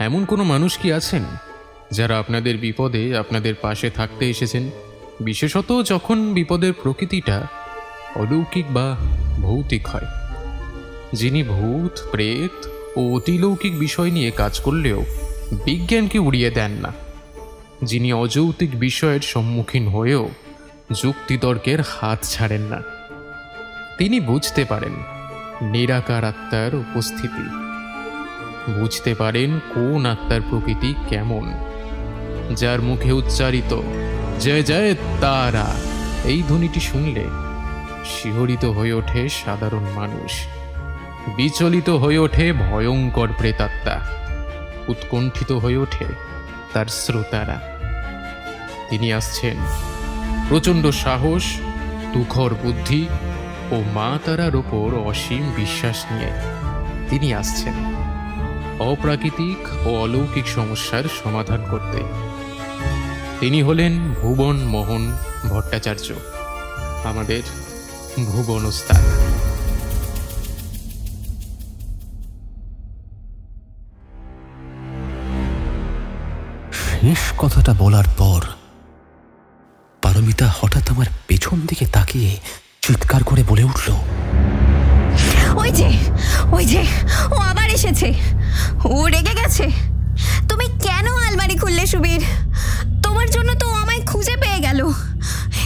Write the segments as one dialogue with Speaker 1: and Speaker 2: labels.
Speaker 1: এমন কোনো মানুষ কি আছেন যারা আপনাদের বিপদে আপনাদের পাশে থাকতে এসেছেন, বিশেষত যখন বিপদের প্রকৃতিটা অলৌকিক বা ভৌতিক হয়? যিনি ভূত, প্রেত ও অতিলৌকিক বিষয় নিয়ে কাজ করলেও বিজ্ঞানকে উড়িয়ে দেন না, যিনি অযৌক্তিক বিষয়ের সম্মুখীন হয়েও যুক্তিতর্কের হাত ছাড়েন না। তিনি বুঝতে পারেন নিরাকার আত্মার উপস্থিতি, বুঝতে পারেন কোন আত্মার প্রকৃতি কেমন, যার মুখে উচ্চারিত জয় জয় তারা এই ধ্বনিটি শুনলে শিহরিত হয়ে ওঠে সাধারণ মানুষ, বিচলিত হয়ে ওঠে ভয়ঙ্কর প্রেতাত্মা, উৎকণ্ঠিত হয়ে ওঠে তার শ্রোতারা। তিনি আসছেন প্রচণ্ড সাহস, তুখর বুদ্ধি ও মা তারার ওপর অসীম বিশ্বাস নিয়ে। তিনি আসছেন অপ্রাকৃতিক ও অলৌকিক সমস্যার সমাধান করতে। তিনি হলেন ভুবন মোহন ভট্টাচার্য, আমাদের ভুবন ওস্তাদ।
Speaker 2: শেষ কথাটা বলার পর পারমিতা হঠাৎ আমার পেছন দিকে তাকিয়ে চিৎকার করে বলে উঠল,
Speaker 3: ওই যে ওই যে ও আবার এসেছে, ও রেগে গেছে। তুমি কেন আলমারি খুললে সুবীর? তোমার জন্য তো ও আমায় খুঁজে পেয়ে গেল,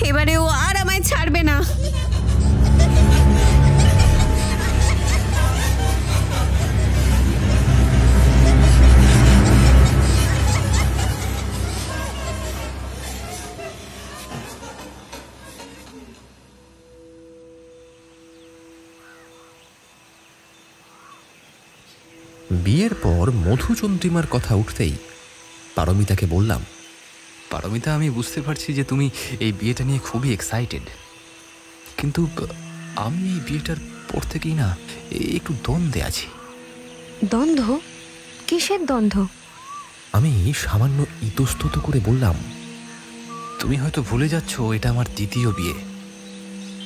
Speaker 3: এবারে ও আর আমায় ছাড়বে না।
Speaker 2: বিয়ের পর মধুচন্দ্রিমার কথা উঠতেই পারমিতাকে বললাম, পারমিতা, আমি বুঝতে পারছি যে তুমি এই বিয়েটা নিয়ে খুবই এক্সাইটেড, কিন্তু আমি এই বিয়েটার পর থেকেই না একটু দ্বন্দ্বে আছি।
Speaker 3: দ্বন্দ্ব? কিসের দ্বন্দ্ব?
Speaker 2: আমি সামান্য ইতস্তত করে বললাম, তুমি হয়তো ভুলে যাচ্ছ এটা আমার দ্বিতীয় বিয়ে।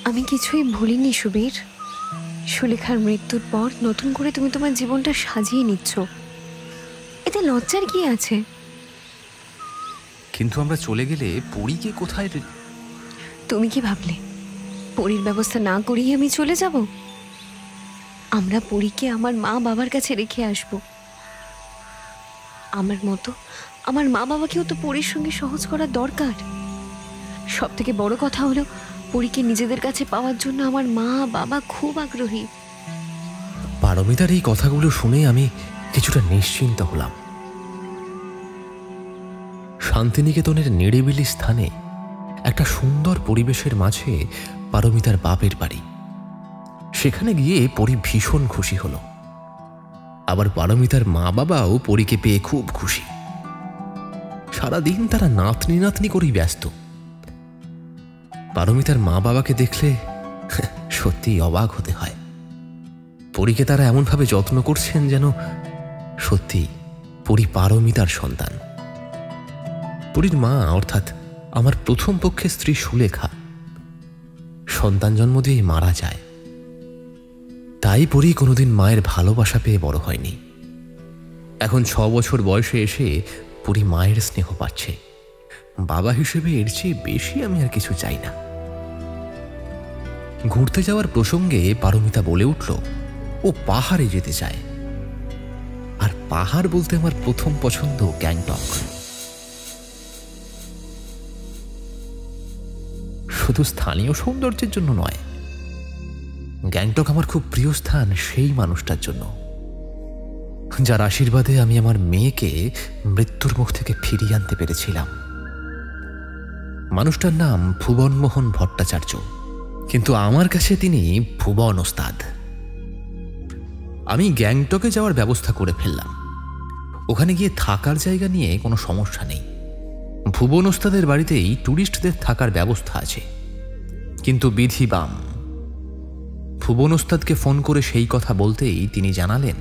Speaker 3: আমি কিছুই ভুলিনি সুবীর। সুলেখার মৃত্যুর পর নতুন করে তুমি তোমার জীবনটা সাজিয়ে নিচ্ছ, এতে লজ্জার কি আছে?
Speaker 2: কিন্তু আমরা চলে গেলে পরীকে কোথায়?
Speaker 3: তুমি কি ভাবলে পরীর ব্যবস্থা না করেই আমি চলে যাব? আমরা পরীকে আমার মা বাবার কাছে রেখে আসব। আমার মতো আমার মা বাবাকেও তো পরীর সঙ্গে সহজ করা দরকার। সব থেকে বড় কথা হলো পরীকে নিজেদের কাছে পাওয়ার জন্য আমার মা বাবা খুব আগ্রহী।
Speaker 2: পারমিতার এই কথাগুলো শুনে আমি কিছুটা নিশ্চিন্ত হলাম। শান্তিনিকেতনের নিরিবিলি স্থানে একটা সুন্দর পরিবেশের মাঝে পারমিতার বাপের বাড়ি। সেখানে গিয়ে পরী ভীষণ খুশি হলো। আবার পারমিতার মা বাবাও পরীকে পেয়ে খুব খুশি। সারাদিন তারা নাতনি নাতনি করেই ব্যস্ত। পারমিতার মা বাবাকে দেখলে সত্যি অবাক হতে হয়। পরীকে তারা এমনভাবে যত্ন করছেন যেন সত্যি পরী পারমিতার সন্তান। পরীর মা অর্থাৎ আমার প্রথম পক্ষের স্ত্রী সুলেখা সন্তান জন্ম দিয়ে মারা যায়। তাই পরী কোনোদিন মায়ের ভালোবাসা পেয়ে বড় হয়নি। এখন 6 বছর বয়সে এসে পরী মায়ের স্নেহ পাচ্ছে। বাবা হিসেবে এর চেয়ে বেশি আমি আর কিছু চাই না। ঘুরতে যাওয়ার প্রসঙ্গে পারমিতা বলে উঠল ও পাহাড়ে যেতে চায়। আর পাহাড় বলতে আমার প্রথম পছন্দ গ্যাংটক। শুধু স্থানীয় সৌন্দর্যের জন্য নয়, গ্যাংটক আমার খুব প্রিয় স্থান সেই মানুষটার জন্য যার আশীর্বাদে আমি আমার মেয়েকে মৃত্যুর মুখ থেকে ফিরিয়ে আনতে পেরেছিলাম। মানুষটার নাম ভুবন মোহন ভট্টাচার্য, কিন্তু আমার কাছে তিনি ভুবন ওস্তাদ। আমি গ্যাংটকে যাওয়ার ব্যবস্থা করে ফেললাম। ওখানে গিয়ে থাকার জায়গা নিয়ে কোনো সমস্যা নেই। ভুবন ওস্তাদের বাড়িতেই ট্যুরিস্টদের থাকার ব্যবস্থা আছে। কিন্তু বিধিবাম, ভুবন ওস্তাদকে ফোন করে সেই কথা বলতেই তিনি জানালেন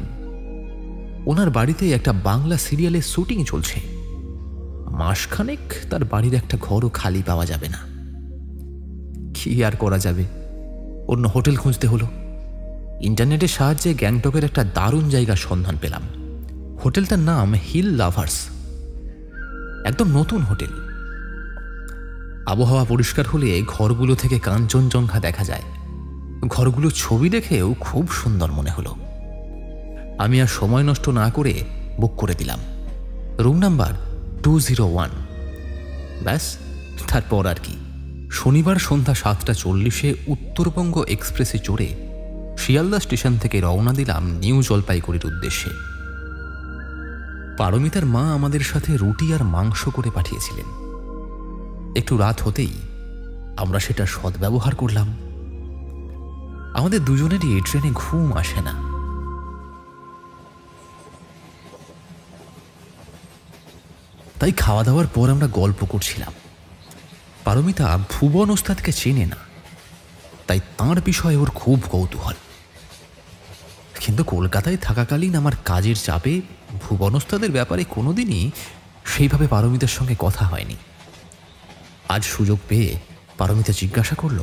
Speaker 2: ওনার বাড়িতে একটা বাংলা সিরিয়ালের শুটিং চলছে। মাসখানেক তার বাড়ির একটা ঘরও খালি পাওয়া যাবে না। কি আর করা যাবে, অন্য হোটেল খুঁজতে হলো। ইন্টারনেটের সাহায্যে গ্যাংটকের একটা দারুণ জায়গার সন্ধান পেলাম। হোটেলটার নাম হিল লাভার্স। একদম নতুন হোটেল। আবহাওয়া পরিষ্কার হলে ঘরগুলো থেকে কাঞ্চনজঙ্ঘা দেখা যায়। ঘরগুলোর ছবি দেখেও খুব সুন্দর মনে হলো। আমি আর সময় নষ্ট না করে বুক করে দিলাম রুম নাম্বার 201। ব্যাস, তারপর আর কি, শনিবার সন্ধ্যা 7:40 উত্তরবঙ্গ এক্সপ্রেসে চড়ে শিয়ালদা স্টেশন থেকে রওনা দিলাম নিউ জলপাইগুড়ির উদ্দেশ্যে। পারমিতার মা আমাদের সাথে রুটি আর মাংস করে পাঠিয়েছিলেন। একটু রাত হতেই আমরা সেটা সদ্ব্যবহার করলাম। আমাদের দুজনেরই ট্রেনে ঘুম আসে না। তাই খাওয়া দাওয়ার পর আমরা গল্প করছিলাম। পারমিতা ভুবন ওস্তাদকে চেনে না, তাই তাঁর বিষয়ে ওর খুব কৌতূহল। কিন্তু কলকাতায় থাকাকালীন আমার কাজের চাপে ভুবন ওস্তাদের ব্যাপারে কোনোদিনই সেইভাবে পারমিতার সঙ্গে কথা হয়নি। আজ সুযোগ পেয়ে পারমিতা জিজ্ঞাসা করল,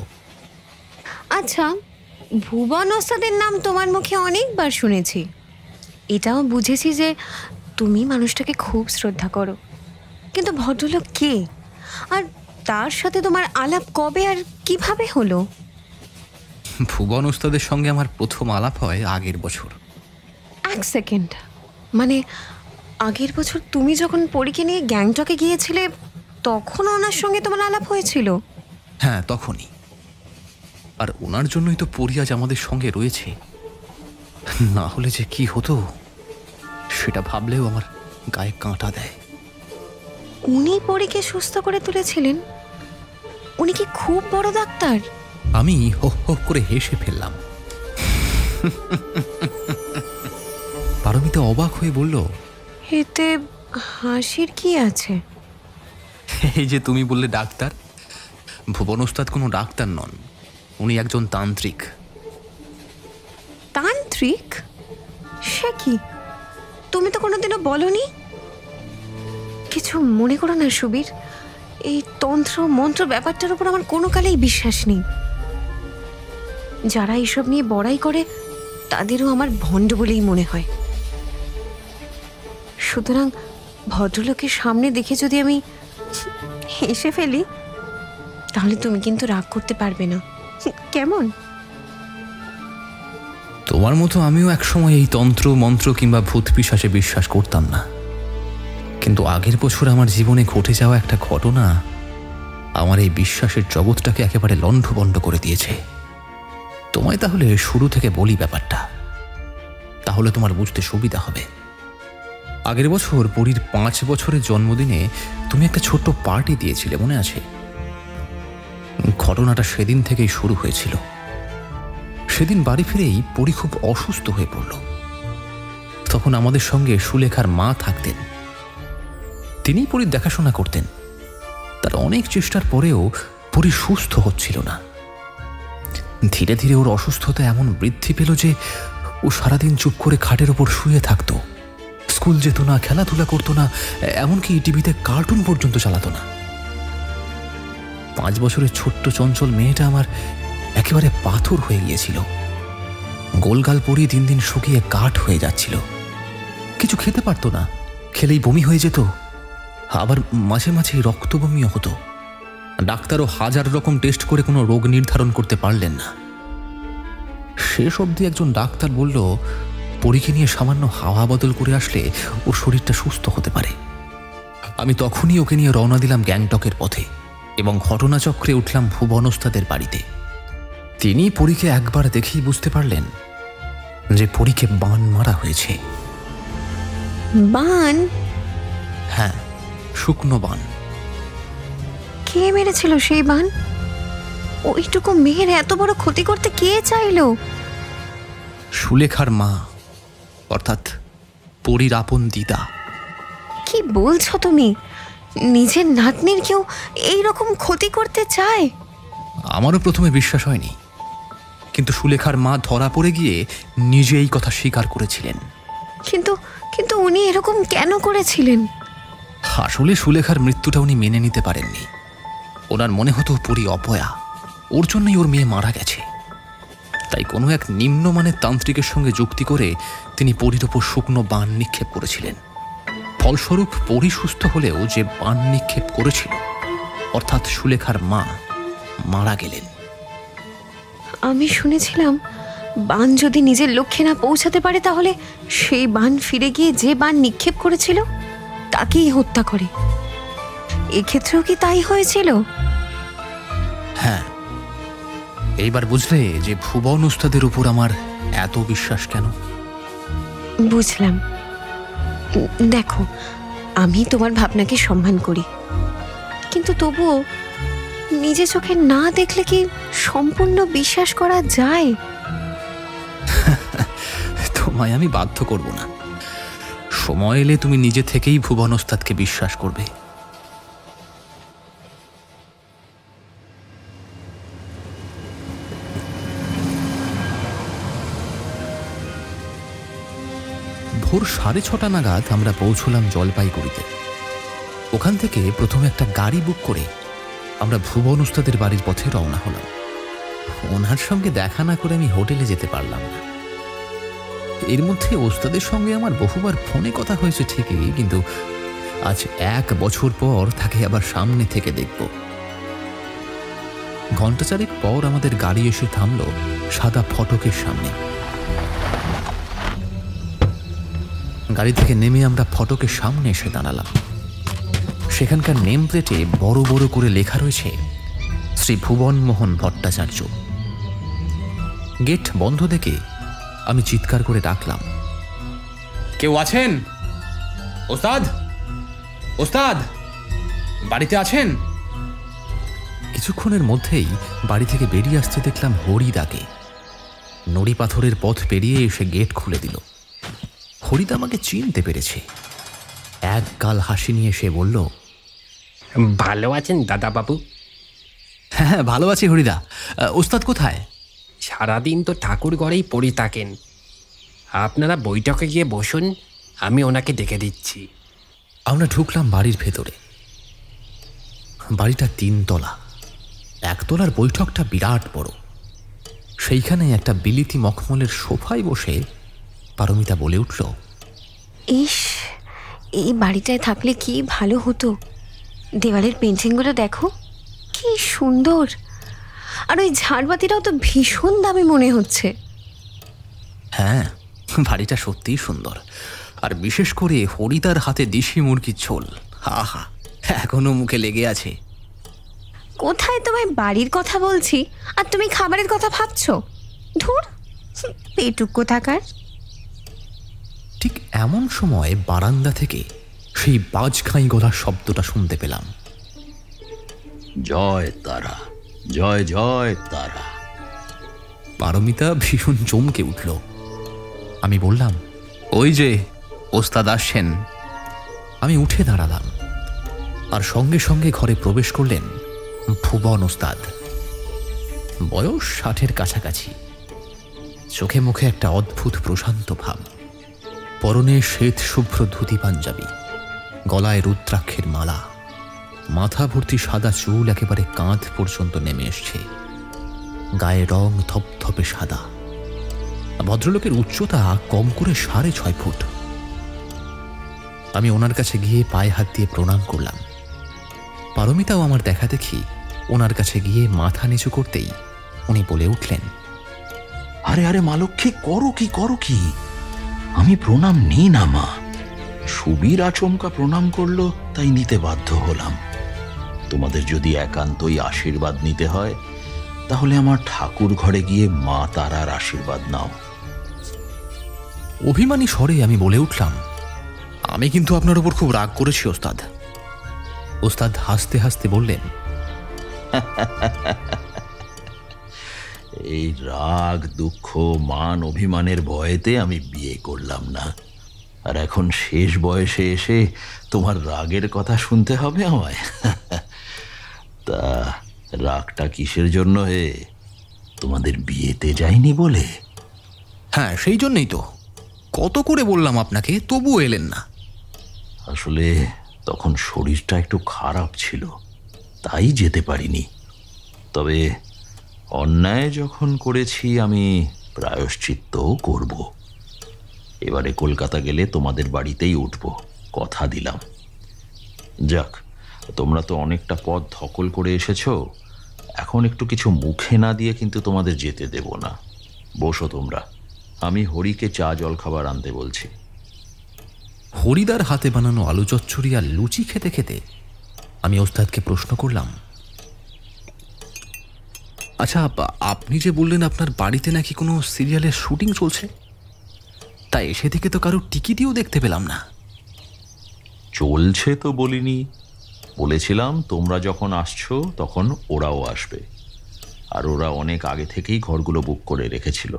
Speaker 3: আচ্ছা, ভুবন ওস্তাদের নাম তোমার মুখে অনেকবার শুনেছি। এটাও বুঝেছি যে তুমি মানুষটাকে খুব শ্রদ্ধা করো, কিন্তু ভদ্রলোক কে, আর তার সাথে তোমার আলাপ কবে আর কিভাবে হলো?
Speaker 2: ভুবন ওস্তাদের সঙ্গে আমার প্রথম আলাপ হয় আগের বছর।
Speaker 3: এক সেকেন্ড, মানে আগের বছর তুমি যখন পরীকে নিয়ে গ্যাংটকে গিয়েছিলে তখন ওনার সঙ্গে তোমার আলাপ হয়েছিল?
Speaker 2: হ্যাঁ, তখনই। আর ওনার জন্যই তো পরি আজ আমাদের সঙ্গে রয়েছে। না হলে যে কি হতো সেটা ভাবলেও আমার গায়ে কাঁটা দেয়।
Speaker 3: উনি পরীকে সুস্থ করে তুলেছিলেন? উনি কি খুব বড় ডাক্তার?
Speaker 2: আমি হো হো করে হেসে ফেললাম। পারমিতা অবাক হয়ে বলল,
Speaker 3: এতে হাসির কি আছে?
Speaker 2: এই যে তুমি বললে ডাক্তার, ভুবন ওস্তাদ কোনো ডাক্তার নন, উনি একজন তান্ত্রিক।
Speaker 3: তান্ত্রিক? সে কি? তুমি তো কোনোদিনও বলনি। কিছু মনে করো না সুবীর, এই তন্ত্র মন্ত্র ব্যাপারটার উপর আমার কোনো কালেই বিশ্বাস নেই। যারা এইসব নিয়ে বড়াই করে তাদেরও আমার ভণ্ড বলেই মনে হয়। সুতরাং ভদ্রলোকের সামনে দেখে যদি আমি হেসে ফেলি তাহলে তুমি কিন্তু রাগ করতে পারবে না, কেমন?
Speaker 2: তোমার মতো আমিও একসময় এই তন্ত্র মন্ত্র কিংবা ভূত পিশাচে বিশ্বাস করতাম না, কিন্তু আগের বছর আমার জীবনে ঘটে যাওয়া একটা ঘটনা আমার এই বিশ্বাসের জগৎটাকে একেবারে লণ্ডভণ্ড করে দিয়েছে। তোমায় তাহলে শুরু থেকে বলি ব্যাপারটা, তাহলে তোমার বুঝতে সুবিধা হবে। আগের বছর পরীর 5 বছরের জন্মদিনে তুমি একটা ছোট্ট পার্টি দিয়েছিলে, মনে আছে? ঘটনাটা সেদিন থেকেই শুরু হয়েছিল। সেদিন বাড়ি ফিরেই পরী খুব অসুস্থ হয়ে পড়ল। তখন আমাদের সঙ্গে সুলেখার মা থাকতেন, তিনিই পরীর দেখাশোনা করতেন। তার অনেক চেষ্টার পরেও পরী সুস্থ হচ্ছিল না। ধীরে ধীরে ওর অসুস্থতা এমন বৃদ্ধি পেল যে ও সারাদিন চুপ করে খাটের ওপর শুয়ে থাকতো, স্কুল যেত না, খেলাধুলা করতো না, এমনকি টিভিতে কার্টুন পর্যন্ত চালাতো না। 5 বছরের ছোট্ট চঞ্চল মেয়েটা আমার একেবারে পাথর হয়ে গিয়েছিল। গোলগাল পরিয়ে দিন দিন শুকিয়ে কাঠ হয়ে যাচ্ছিল। কিছু খেতে পারতো না, খেলেই বমি হয়ে যেত, আবার মাঝে মাঝে রক্তবমিও হতো। ডাক্তারও 1000 রকম টেস্ট করে কোনো রোগ নির্ধারণ করতে পারলেন না। শেষ অবধি একজন ডাক্তার বলল, পরীকে নিয়ে সামান্য হাওয়া বদল করে আসলে ওর শরীরটা সুস্থ হতে পারে। আমি তখনই ওকে নিয়ে রওনা দিলাম গ্যাংটকের পথে এবং ঘটনাচক্রে উঠলাম ভুবন ওস্তাদের বাড়িতে। তিনি পরীকে একবার দেখেই বুঝতে পারলেন যে পরীকে বান মারা হয়েছে।
Speaker 3: বান?
Speaker 2: হ্যাঁ, শুকনো বান।
Speaker 3: কে মেরেছিল সেই বান? ওইটুকু মেয়ের এত বড় ক্ষতি করতে কে চাইলো?
Speaker 2: সুলেখার মা, অর্থাৎ পরীর আপন দিদা।
Speaker 3: কি বলছো তুমি? নিজের নাতনির কেউ এইরকম ক্ষতি করতে চায়?
Speaker 2: আমারও প্রথমে বিশ্বাস হয়নি, কিন্তু সুলেখার মা ধরা পড়ে গিয়ে নিজে এই কথা স্বীকার করেছিলেন।
Speaker 3: কিন্তু কিন্তু উনি এরকম কেন করেছিলেন?
Speaker 2: আসলে সুলেখার মৃত্যুটা উনি মেনে নিতে পারেননি। ওনার মনে হতো পরী অপয়া, ওর জন্যই ওর মেয়ে মারা গেছে। তাই কোনো এক নিম্নমানের তান্ত্রিকের সঙ্গে যুক্তি করে তিনি পরীর ওপর শুকনো বাণ নিক্ষেপ করেছিলেন। ফলস্বরূপ পরী সুস্থ হলেও যে বাণ নিক্ষেপ করেছিল, অর্থাৎ সুলেখার মা, মারা গেলেন।
Speaker 3: আমি শুনেছিলাম বাণ যদি নিজের লক্ষ্যে না পৌঁছাতে পারে তাহলে সেই বাণ ফিরে গিয়ে যে বাণ নিক্ষেপ করেছিল তাকেই হত্যা করে। এক্ষেত্রেও কি তাই হয়েছিল?
Speaker 2: হ্যাঁ, এইবার বুঝলে যে ভুবন উস্তাদের উপর আমার এত বিশ্বাস কেন?
Speaker 3: বুঝলাম। দেখো, আমি তোমার ভাবনাকে সম্মান করি, কিন্তু তবুও নিজে চোখে না দেখলে কি সম্পূর্ণ বিশ্বাস করা যায়?
Speaker 2: তোমায় আমি বাধ্য করব না। সময় এলে তুমি নিজে থেকেই ভুবন ওস্তাদকে বিশ্বাস করবে। ভোর 6:30 নাগাদ আমরা পৌঁছলাম জলপাইগুড়িতে। ওখান থেকে প্রথমে একটা গাড়ি বুক করে আমরা ভুবন ওস্তাদের বাড়ির পথে রওনা হলাম। ওনার সঙ্গে দেখা না করে আমি হোটেলে যেতে পারলাম না। এর মধ্যে ওস্তাদের সঙ্গে আমার বহুবার ফোনে কথা হয়েছে ঠিকই, কিন্তু আজ 1 বছর পর তাকে আবার সামনে থেকে দেখব। ঘণ্টা 4 পর আমাদের গাড়ি এসে থামল সাদা ফটকের সামনে। গাড়ি থেকে নেমে আমরা ফটকের সামনে এসে দাঁড়ালাম। সেখানকার নেম প্লেটে বড় বড় করে লেখা রয়েছে শ্রী ভুবন মোহন ভট্টাচার্য। গেট বন্ধ দেখে আমি চিৎকার করে ডাকলাম, কেউ আছেন? ওস্তাদ, ওস্তাদ, বাড়িতে আছেন? কিছুক্ষণের মধ্যেই বাড়ি থেকে বেরিয়ে আসতে দেখলাম হরিদাকে। নড়ি পাথরের পথ পেরিয়ে এসে গেট খুলে দিল। হরিদা আমাকে চিনতে পেরেছে। এক গাল হাসি নিয়ে সে বলল,
Speaker 4: ভালো আছেন দাদাবাবু?
Speaker 2: হ্যাঁ, ভালো আছি হরিদা। ওস্তাদ কোথায়?
Speaker 4: সারাদিন তো ঠাকুর ঘরেই পড়ে থাকেন। আপনারা বৈঠকে গিয়ে বসুন, আমি ওনাকে ডেকে দিচ্ছি।
Speaker 2: আমরা ঢুকলাম বাড়ির ভেতরে। বাড়িটা 3 তলা। 1 তলার বৈঠকটা বিরাট বড়। সেইখানে একটা বিলিতি মখমলের সোফায় বসে পারমিতা বলে উঠল,
Speaker 3: ইস, এই বাড়িটায় থাকলে কি ভালো হতো। দেওয়ালের পেন্টিংগুলো দেখো, কি সুন্দর। আর ওই ঝাড়বাতিটাও তো ভীষণ দামি মনে হচ্ছে।
Speaker 2: হ্যাঁ, বাড়িটা সত্যিই সুন্দর। আর বিশেষ করে হরিদার হাতে দেশি মুরগির ঝোল, আহা, এখনো মুখে লেগে আছে।
Speaker 3: কোথায় তোমায় বাড়ির কথা বলছি আর তুমি খাবারের কথা ভাবছো? ধুর, পেটুক কোথাকার।
Speaker 2: ঠিক এমন সময় বারান্দা থেকে সেই বাজখাই গলার শব্দটা শুনতে পেলাম,
Speaker 5: জয় তারা, জয় জয় তারা।
Speaker 2: পারমিতা ভীষণ চমকে উঠল। আমি বললাম, ওই যে ওস্তাদ আসছেন। আমি উঠে দাঁড়ালাম, আর সঙ্গে সঙ্গে ঘরে প্রবেশ করলেন ভুবন ওস্তাদ। বয়স 60-এর কাছাকাছি। চোখে মুখে একটা অদ্ভুত প্রশান্ত ভাব। পরনে শ্বেত শুভ্র ধুতি পাঞ্জাবি, গলায় রুদ্রাক্ষের মালা, মাথা ভর্তি সাদা চুল একেবারে কাঁধ পর্যন্ত নেমে এসছে, গায়ে রং ধপধপে সাদা। ভদ্রলোকের উচ্চতা কম করে 6.5 ফুট। আমি ওনার কাছে গিয়ে পায়ে হাত দিয়ে প্রণাম করলাম। পারমিতাও আমার দেখা দেখি ওনার কাছে গিয়ে মাথা নিচু করতেই উনি বলে উঠলেন,
Speaker 5: আরে আরে মা লক্ষ্মী, করো কি করো কি, আমি প্রণাম নিই না মা। সুবীর আচমকা প্রণাম করলো তাই নিতে বাধ্য হলাম। তোমাদের যদি একান্তই আশীর্বাদ নিতে হয় তাহলে আমার ঠাকুর ঘরে গিয়ে মা তারার আশীর্বাদ নাও।
Speaker 2: অভিমানী স্বরে আমি বলে উঠলাম, আমি কিন্তু আপনার উপর খুব রাগ করেছি ওস্তাদ। ওস্তাদ হাসতে হাসতে বললেন,
Speaker 5: এই রাগ, দুঃখ, মান, অভিমানের ভয়েতে আমি বিয়ে করলাম না। আর এখন শেষ বয়সে এসে তোমার রাগের কথা শুনতে হবে আমায়? তা রাগটা কিসের জন্য? তোমাদের বিয়েতে যাইনি বলে?
Speaker 2: হ্যাঁ, সেই জন্যই তো কত করে বললাম আপনাকে, তবুও এলেন না।
Speaker 5: আসলে তখন শরীরটা একটু খারাপ ছিল, তাই যেতে পারিনি। তবে অন্যায় যখন করেছি আমি প্রায়শ্চিত্তও করব। এবারে কলকাতা গেলে তোমাদের বাড়িতেই উঠব, কথা দিলাম। যাক, তোমরা তো অনেকটা পথ ধকল করে এসেছো, এখন একটু কিছু মুখে না দিয়ে কিন্তু তোমাদের যেতে দেব না। বসো তোমরা, আমি হরিকে চা জল খাবার আনতে বলছি।
Speaker 2: হরিদার হাতে বানানো আলু চচ্চড়ি আর লুচি খেতে খেতে আমি ওস্তাদকে প্রশ্ন করলাম, আচ্ছা আপনি যে বললেন আপনার বাড়িতে নাকি কোনো সিরিয়ালের শুটিং চলছে, তাই এসে থেকে তো কারো টিকিটিও দেখতে পেলাম না।
Speaker 5: চলছে তো বলিনি, বলেছিলাম তোমরা যখন আসছো তখন ওরাও আসবে, আর ওরা অনেক আগে থেকেই ঘরগুলো বুক করে রেখেছিল।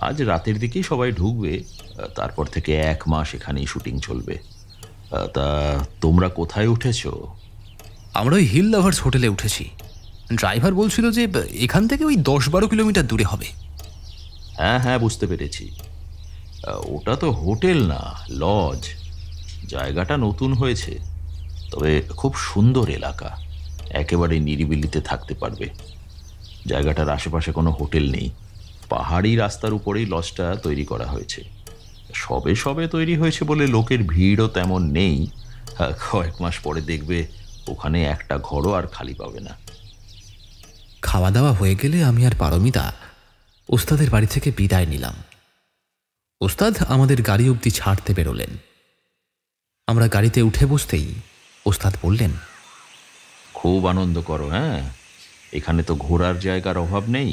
Speaker 5: আজ রাতের দিকেই সবাই ঢুকবে, তারপর থেকে 1 মাস এখানেই শুটিং চলবে। তা তোমরা কোথায় উঠেছো?
Speaker 2: আমরা ওই হিল লাভার্স হোটেলে উঠেছি। ড্রাইভার বলছিল যে এখান থেকে ওই 10-12 কিলোমিটার দূরে হবে।
Speaker 5: হ্যাঁ হ্যাঁ, বুঝতে পেরেছি। ওটা তো হোটেল না, লজ। জায়গাটা নতুন হয়েছে, তবে খুব সুন্দর এলাকা, একেবারে নিরিবিলিতে থাকতে পারবে। জায়গাটার আশেপাশে কোনো হোটেল নেই, পাহাড়ি রাস্তার উপরেই লজটা তৈরি করা হয়েছে। সবে সবে তৈরি হয়েছে বলে লোকের ভিড়ও তেমন নেই। কয়েক মাস পরে দেখবে ওখানে একটা ঘরও আর খালি পাবে না।
Speaker 2: খাওয়া দাওয়া হয়ে গেলে আমি আর পারমিতা ওস্তাদের বাড়ি থেকে বিদায় নিলাম। ওস্তাদ আমাদের গাড়ি অবধি ছাড়তে বেরোলেন। আমরা গাড়িতে উঠে বসতেই ওস্তাদ বললেন,
Speaker 5: খুব আনন্দ করো। হ্যাঁ, এখানে তো ঘোরার জায়গার অভাব নেই,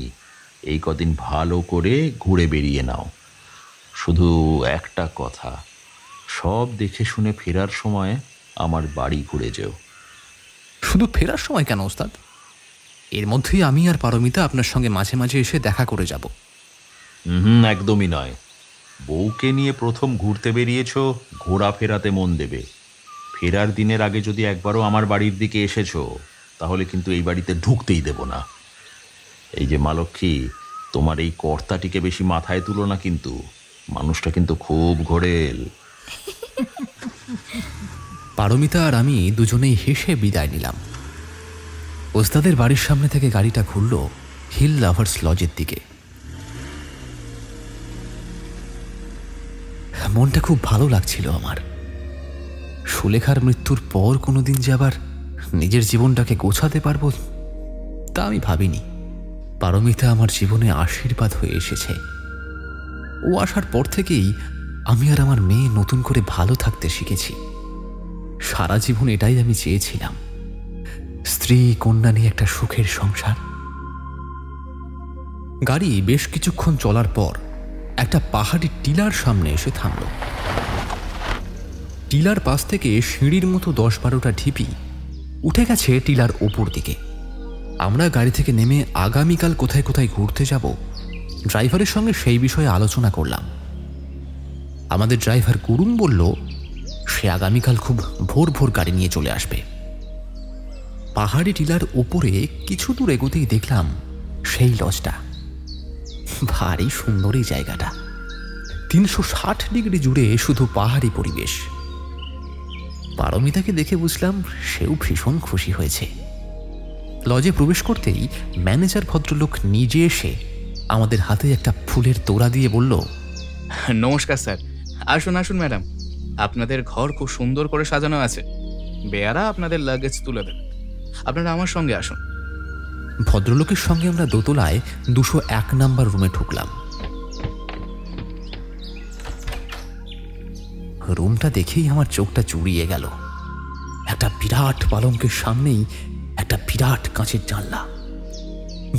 Speaker 5: এই কদিন ভালো করে ঘুরে বেরিয়ে নাও। শুধু একটা কথা, সব দেখে শুনে ফেরার সময় আমার বাড়ি ঘুরে যেও।
Speaker 2: শুধু ফেরার সময় কেন ওস্তাদ? এর মধ্যেই আমি আর পারমিতা আপনার সঙ্গে মাঝে মাঝে এসে দেখা করে যাব।
Speaker 5: একদমই নয়। বউকে নিয়ে প্রথম ঘুরতে বেরিয়েছ, ঘোরা ফেরাতে মন দেবে। ফেরার দিনের আগে যদি একবারও আমার বাড়ির দিকে এসেছো, তাহলে কিন্তু এই বাড়িতে ঢুকতেই দেব না। এই যে মা লক্ষ্মী, তোমার এই কর্তাটিকে বেশি মাথায় তুলো না কিন্তু, মানুষটা কিন্তু খুব ঘোরেল।
Speaker 2: পারমিতা আর আমি দুজনেই হেসে বিদায় নিলাম। ওস্তাদের বাড়ির সামনে থেকে গাড়িটা ঘুরল হিল লাভার্স লজের দিকে। মনটা খুব ভালো লাগছিল আমার। সুলেখার মৃত্যুর পর কোনোদিন যে আবার নিজের জীবনটাকে গোছাতে পারবো তা আমি ভাবিনি। পারমিতা আমার জীবনে আশীর্বাদ হয়ে এসেছে। ও আসার পর থেকেই আমি আর আমার মেয়ে নতুন করে ভালো থাকতে শিখেছি। সারা জীবন এটাই আমি চেয়েছিলাম, স্ত্রী কন্যা নিয়ে একটা সুখের সংসার। গাড়ি বেশ কিছুক্ষণ চলার পর একটা পাহাড়ি টিলার সামনে এসে থামল। টিলার পাশ থেকে সিঁড়ির মতো 10-12টা ঢিপি উঠে গেছে টিলার ওপর দিকে। আমরা গাড়ি থেকে নেমে আগামীকাল কোথায় কোথায় ঘুরতে যাব ড্রাইভারের সঙ্গে সেই বিষয়ে আলোচনা করলাম। আমাদের ড্রাইভার গুরুং বলল সে আগামীকাল খুব ভোর ভোর গাড়ি নিয়ে চলে আসবে। পাহাড়ি টিলার ওপরে কিছু দূর এগোতেই দেখলাম সেই লজটা। ভারী সুন্দর এই জায়গাটা। 360 ডিগ্রি জুড়ে শুধু পাহাড়ি পরিবেশ। পারমিতাকে দেখে বুঝলাম সেও ভীষণ খুশি হয়েছে। লজে প্রবেশ করতেই ম্যানেজার ভদ্রলোক নিজে এসে আমাদের হাতে একটা ফুলের তোড়া দিয়ে বলল,
Speaker 6: নমস্কার স্যার, আসুন আসুন ম্যাডাম, আপনাদের ঘর খুব সুন্দর করে সাজানো আছে। বেয়ারা আপনাদের লাগেজ তুলে দেবে, আপনারা আমার সঙ্গে আসুন।
Speaker 2: ভদ্রলোকের সঙ্গে আমরা দোতলায় 201 নাম্বার রুমে ঢুকলাম। রুমটা দেখেই আমার চোখটা জুড়িয়ে গেল। একটা বিরাট পালঙ্কের সামনেই একটা বিরাট কাঁচের জানলা।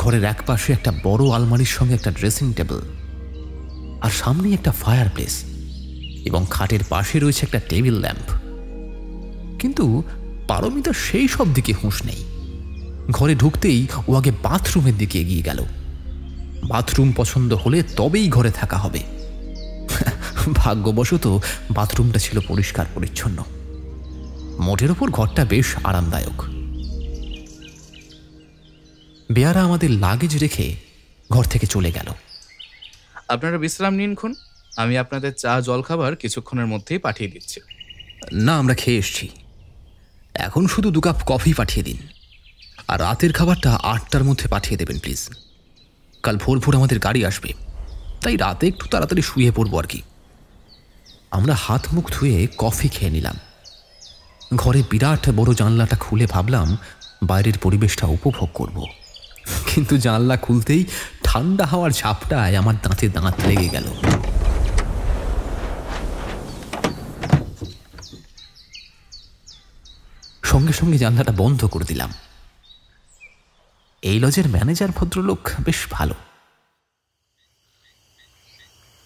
Speaker 2: ঘরের এক পাশে একটা বড় আলমারির সঙ্গে একটা ড্রেসিং টেবিল, আর সামনেই একটা ফায়ার প্লেস, এবং খাটের পাশে রয়েছে একটা টেবিল ল্যাম্প। কিন্তু পারমিতা সেই সব দিকে হুঁশ নেই। ঘরে ঢুকতেই ও আগে বাথরুমের দিকে এগিয়ে গেল। বাথরুম পছন্দ হলে তবেই ঘরে থাকা হবে। ভাগ্যবশত বাথরুমটা ছিল পরিষ্কার পরিচ্ছন্ন। মোটের ওপর ঘরটা বেশ আরামদায়ক। বেয়ারা আমাদের লাগেজ রেখে ঘর থেকে চলে গেল।
Speaker 6: আপনারা বিশ্রাম নিন খুন, আমি আপনাদের চা জলখাবার কিছুক্ষণের মধ্যেই পাঠিয়ে দিচ্ছি।
Speaker 2: না, আমরা খেয়ে এসছি, এখন শুধু 2 কাপ কফি পাঠিয়ে দিন। আর রাতের খাবারটা 8টার মধ্যে পাঠিয়ে দেবেন প্লিজ। কাল ভোর ভোর আমাদের গাড়ি আসবে, তাই রাতে একটু তাড়াতাড়ি শুয়ে পড়বো আর কি। আমরা হাত মুখ ধুয়ে কফি খেয়ে নিলাম। ঘরে বিরাট বড় জানলাটা খুলে ভাবলাম বাইরের পরিবেশটা উপভোগ করব, কিন্তু জানলা খুলতেই ঠান্ডা হাওয়ার ঝাপটায় আমার দাঁতে দাঁত লেগে গেল। সঙ্গে সঙ্গে জানলাটা বন্ধ করে দিলাম। এই লজের ম্যানেজার ভদ্রলোক বেশ ভালো।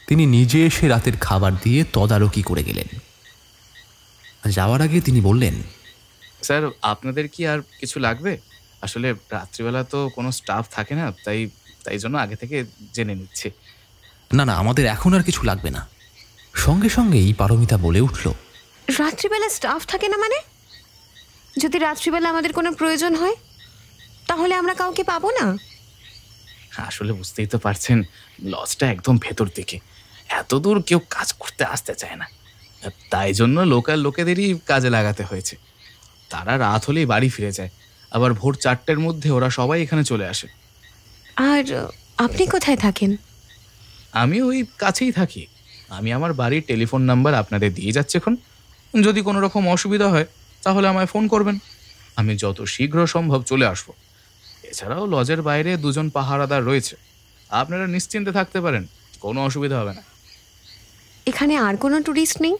Speaker 2: তিনি নিজে এসে রাতের খাবার দিয়ে তদারকি করে গেলেন। যাওয়ার আগে তিনি বললেন,
Speaker 6: স্যার আপনাদের কি আর কিছু লাগবে? আসলে রাত্রিবেলা তো কোনো স্টাফ থাকে না, তাই জন্য আগে থেকে জেনে নিচ্ছি।
Speaker 2: না না, আমাদের এখন আর কিছু লাগবে না। সঙ্গে সঙ্গেই পারমিতা বলে উঠল,
Speaker 3: রাত্রিবেলা স্টাফ থাকে না মানে? যদি রাত্রিবেলা আমাদের কোনো প্রয়োজন হয় তাহলে আমরা কাউকে পাবো না?
Speaker 6: আসলে বুঝতেই তো পারছেন, লজটা একদম ভেতর দিকে, এত দূর কেউ কাজ করতে আসতে চায় না, তাই জন্য লোকাল লোকেদেরই কাজে লাগাতে হয়েছে। তারা রাত হলেই বাড়ি ফিরে যায়, আবার ভোর 4টের মধ্যে ওরা সবাই এখানে চলে আসে।
Speaker 3: আর আপনি কোথায় থাকেন?
Speaker 6: আমি ওই কাছেই থাকি। আমি আমার বাড়ির টেলিফোন নাম্বার আপনাদের দিয়ে যাচ্ছি এখন। যদি কোনো রকম অসুবিধা হয় তাহলে আমায় ফোন করবেন, আমি যত শীঘ্র সম্ভব চলে আসবো। এছাড়াও লজের বাইরে 2জন পাহারাদার রয়েছে, আপনারা নিশ্চিন্তে থাকতে পারেন, কোনো অসুবিধা হবে না।
Speaker 3: এখানে আর কোনো ট্যুরিস্ট নেই?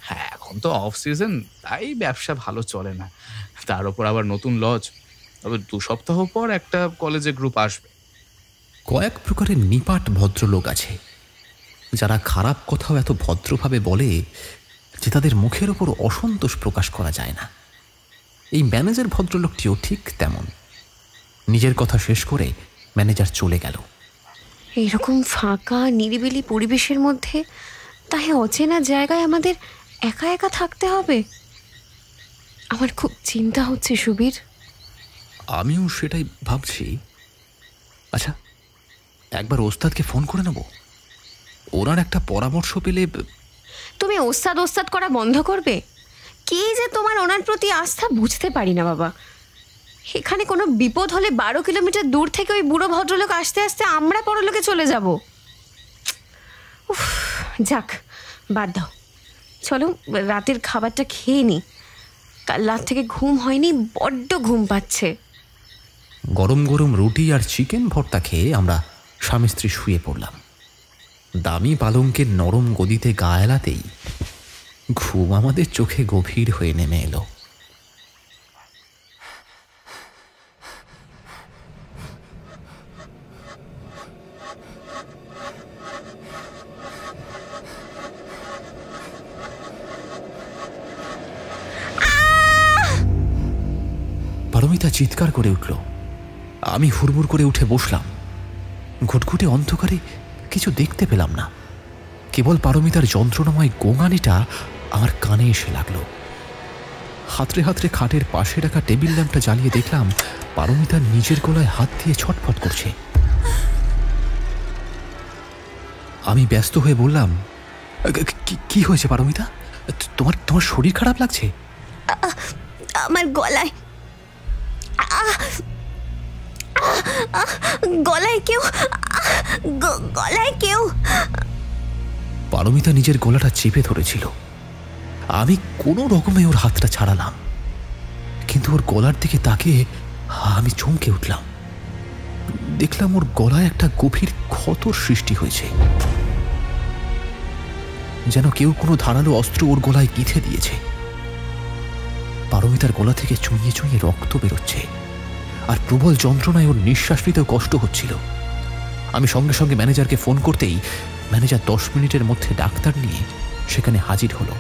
Speaker 6: হ্যাঁ, এখন তো অফ সিজন, তাই ব্যবসা ভালো চলে না। তার উপর আবার নতুন লজ, তবে 2 সপ্তাহ পর একটা কলেজে গ্রুপ আসবে।
Speaker 2: কয়েক প্রকারের নিপাট ভদ্রলোক আছে যারা খারাপ কথাও এত ভদ্রভাবে বলে যে তাদের মুখের ওপর অসন্তোষ প্রকাশ করা যায় না। এই ম্যানেজার ভদ্রলোকটিও ঠিক তেমন। নিজের কথা শেষ করে ম্যানেজার চলে গেল।
Speaker 3: এইরকম ফাঁকা নিরিবিলি পরিবেশের মধ্যে, তাই অচেনা জায়গায় আমাদের একা একা থাকতে হবে। আমার খুব চিন্তা হচ্ছে সুবীর।
Speaker 2: আমিও সেটাই ভাবছি। আচ্ছা, একবার ওস্তাদকে ফোন করে নেব, ওনার একটা পরামর্শ পেলে।
Speaker 3: তুমি ওস্তাদ ওস্তাদ করা বন্ধ করবে? কি যে তোমার ওনার প্রতি আস্থা বুঝতে পারি না বাবা। এখানে কোনো বিপদ হলে 12 কিলোমিটার দূর থেকে ওই বুড়ো ভদ্রলোক আসতে আসতে আমরা পরলোকে চলে যাব। উফ, যাক, বাদ দাও। চলো রাতের খাবারটা খেয়ে নি। কাল রাত থেকে ঘুম হয়নি, বড্ড ঘুম পাচ্ছে।
Speaker 2: গরম গরম রুটি আর চিকেন ভর্তা খেয়ে আমরা স্বামী স্ত্রী শুয়ে পড়লাম। দামি পালঙ্কের নরম গদিতে গা এলাতেই ঘুম আমাদের চোখে গভীর হয়ে নেমে এলো। পারমিতা চিৎকার করে উঠল। আমি হুড়মুড় করে উঠে বসলাম। ঘুটঘুটে অন্ধকারে কিছু দেখতে পেলাম না, কেবল পারমিতার যন্ত্রণাময় গোঙানিটা আমার কানে এসে লাগলো। হাতড়ে হাতড়ে খাটের পাশে রাখা টেবিল ল্যাম্পটা জ্বালিয়ে দেখলাম পারমিতা নিজের গলায় হাত দিয়ে ছটফট করছে। আমি ব্যস্ত হয়ে বললাম, কি হয়েছে পারমিতা? তোমার শরীর খারাপ লাগছে?
Speaker 3: আমার গলায় কেউ।
Speaker 2: পারমিতা নিজের গলাটা চেপে ধরেছিল। আমি কোনো রকমে ওর হাতটা ছাড়ালাম, কিন্তু ওর গলার দিকে তাকিয়ে আমি চমকে উঠলাম। দেখলাম ওর গলায় একটা গভীর ক্ষতর সৃষ্টি হয়েছে, যেন কেউ কোনো ধারালো অস্ত্র ওর গলায় গিঁথে দিয়েছে। পারমিতার গলা থেকে চুইয়ে চুইয়ে রক্ত বেরোচ্ছে, আর প্রবল যন্ত্রণায় ওর নিঃশ্বাস নিতেও কষ্ট হচ্ছিল। আমি সঙ্গে সঙ্গে ম্যানেজারকে ফোন করতেই ম্যানেজার 10 মিনিটের মধ্যে ডাক্তার নিয়ে সেখানে হাজির হলো।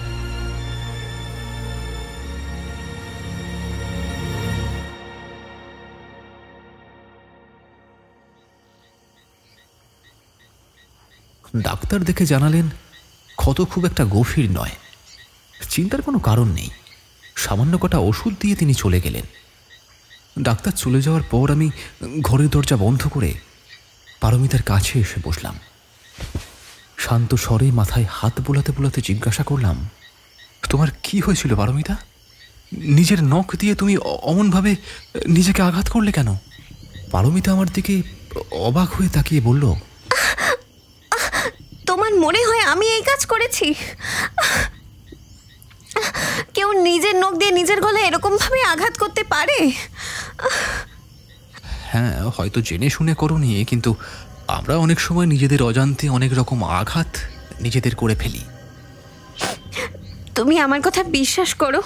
Speaker 2: ডাক্তার দেখে জানালেন ক্ষত খুব একটা গভীর নয়, চিন্তার কোনো কারণ নেই। সামান্য কটা ওষুধ দিয়ে তিনি চলে গেলেন। ডাক্তার চলে যাওয়ার পর আমি ঘরের দরজা বন্ধ করে পারমিতার কাছে এসে বসলাম। শান্ত স্বরে মাথায় হাত বোলাতে বোলাতে জিজ্ঞাসা করলাম, তোমার কি হয়েছিল পারমিতা? নিজের নখ দিয়ে তুমি অমনভাবে নিজেকে আঘাত করলে কেন? পারমিতা আমার দিকে অবাক হয়ে তাকিয়ে বলল,
Speaker 3: তোমার মনে হয় আমি এই কাজ করেছি? কেউ নিজের নখ দিয়ে নিজের গলায় এরকম ভাবে আঘাত করতে পারে?
Speaker 2: হ্যাঁ, হয়তো জেনে শুনে করোনি, কিন্তু আমরা অনেক সময় নিজেদের অজান্তে অনেক রকম আঘাত নিজেদের করে ফেলি।
Speaker 3: তুমি আমার কথা বিশ্বাস করো,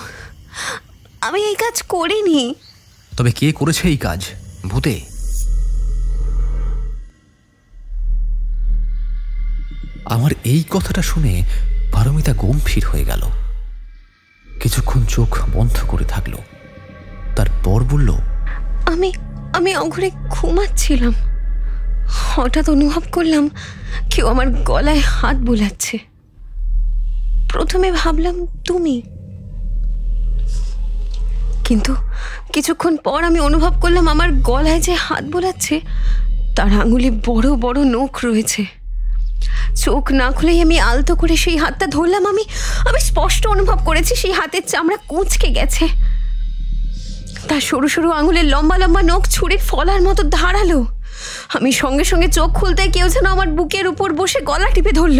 Speaker 3: আমি এই কাজ করিনি।
Speaker 2: তবে কে করেছে এই কাজ? ভূতে? আমার এই কথাটা শুনে পারমিতা গম্ভীর হয়ে গেল। কিছুক্ষণ চোখ বন্ধ করে থাকলো, তারপর বলল,
Speaker 3: আমি অঘরে ঘুমাচ্ছিলাম, হঠাৎ অনুভব করলাম কেউ আমার গলায় হাত বোলাচ্ছে। প্রথমে ভাবলাম তুমি, কিন্তু কিছুক্ষণ পর আমি অনুভব করলাম আমার গলায় যে হাত বোলাচ্ছে তার আঙুলে বড় বড় নখ রয়েছে। চোখ না খুলেই আমি আলতো করে সেই হাতটা ধরলাম। আমি স্পষ্ট অনুভব করেছি সেই হাতের চামড়া কুঁচকে গেছে। তার সরু সরু আঙুলের লম্বা লম্বা নখ ছুরির ফলার মতো ধারালো। আমি সঙ্গে সঙ্গে চোখ খুলতে কেউ যেন আমার বুকের উপর বসে গলা টিপে ধরল।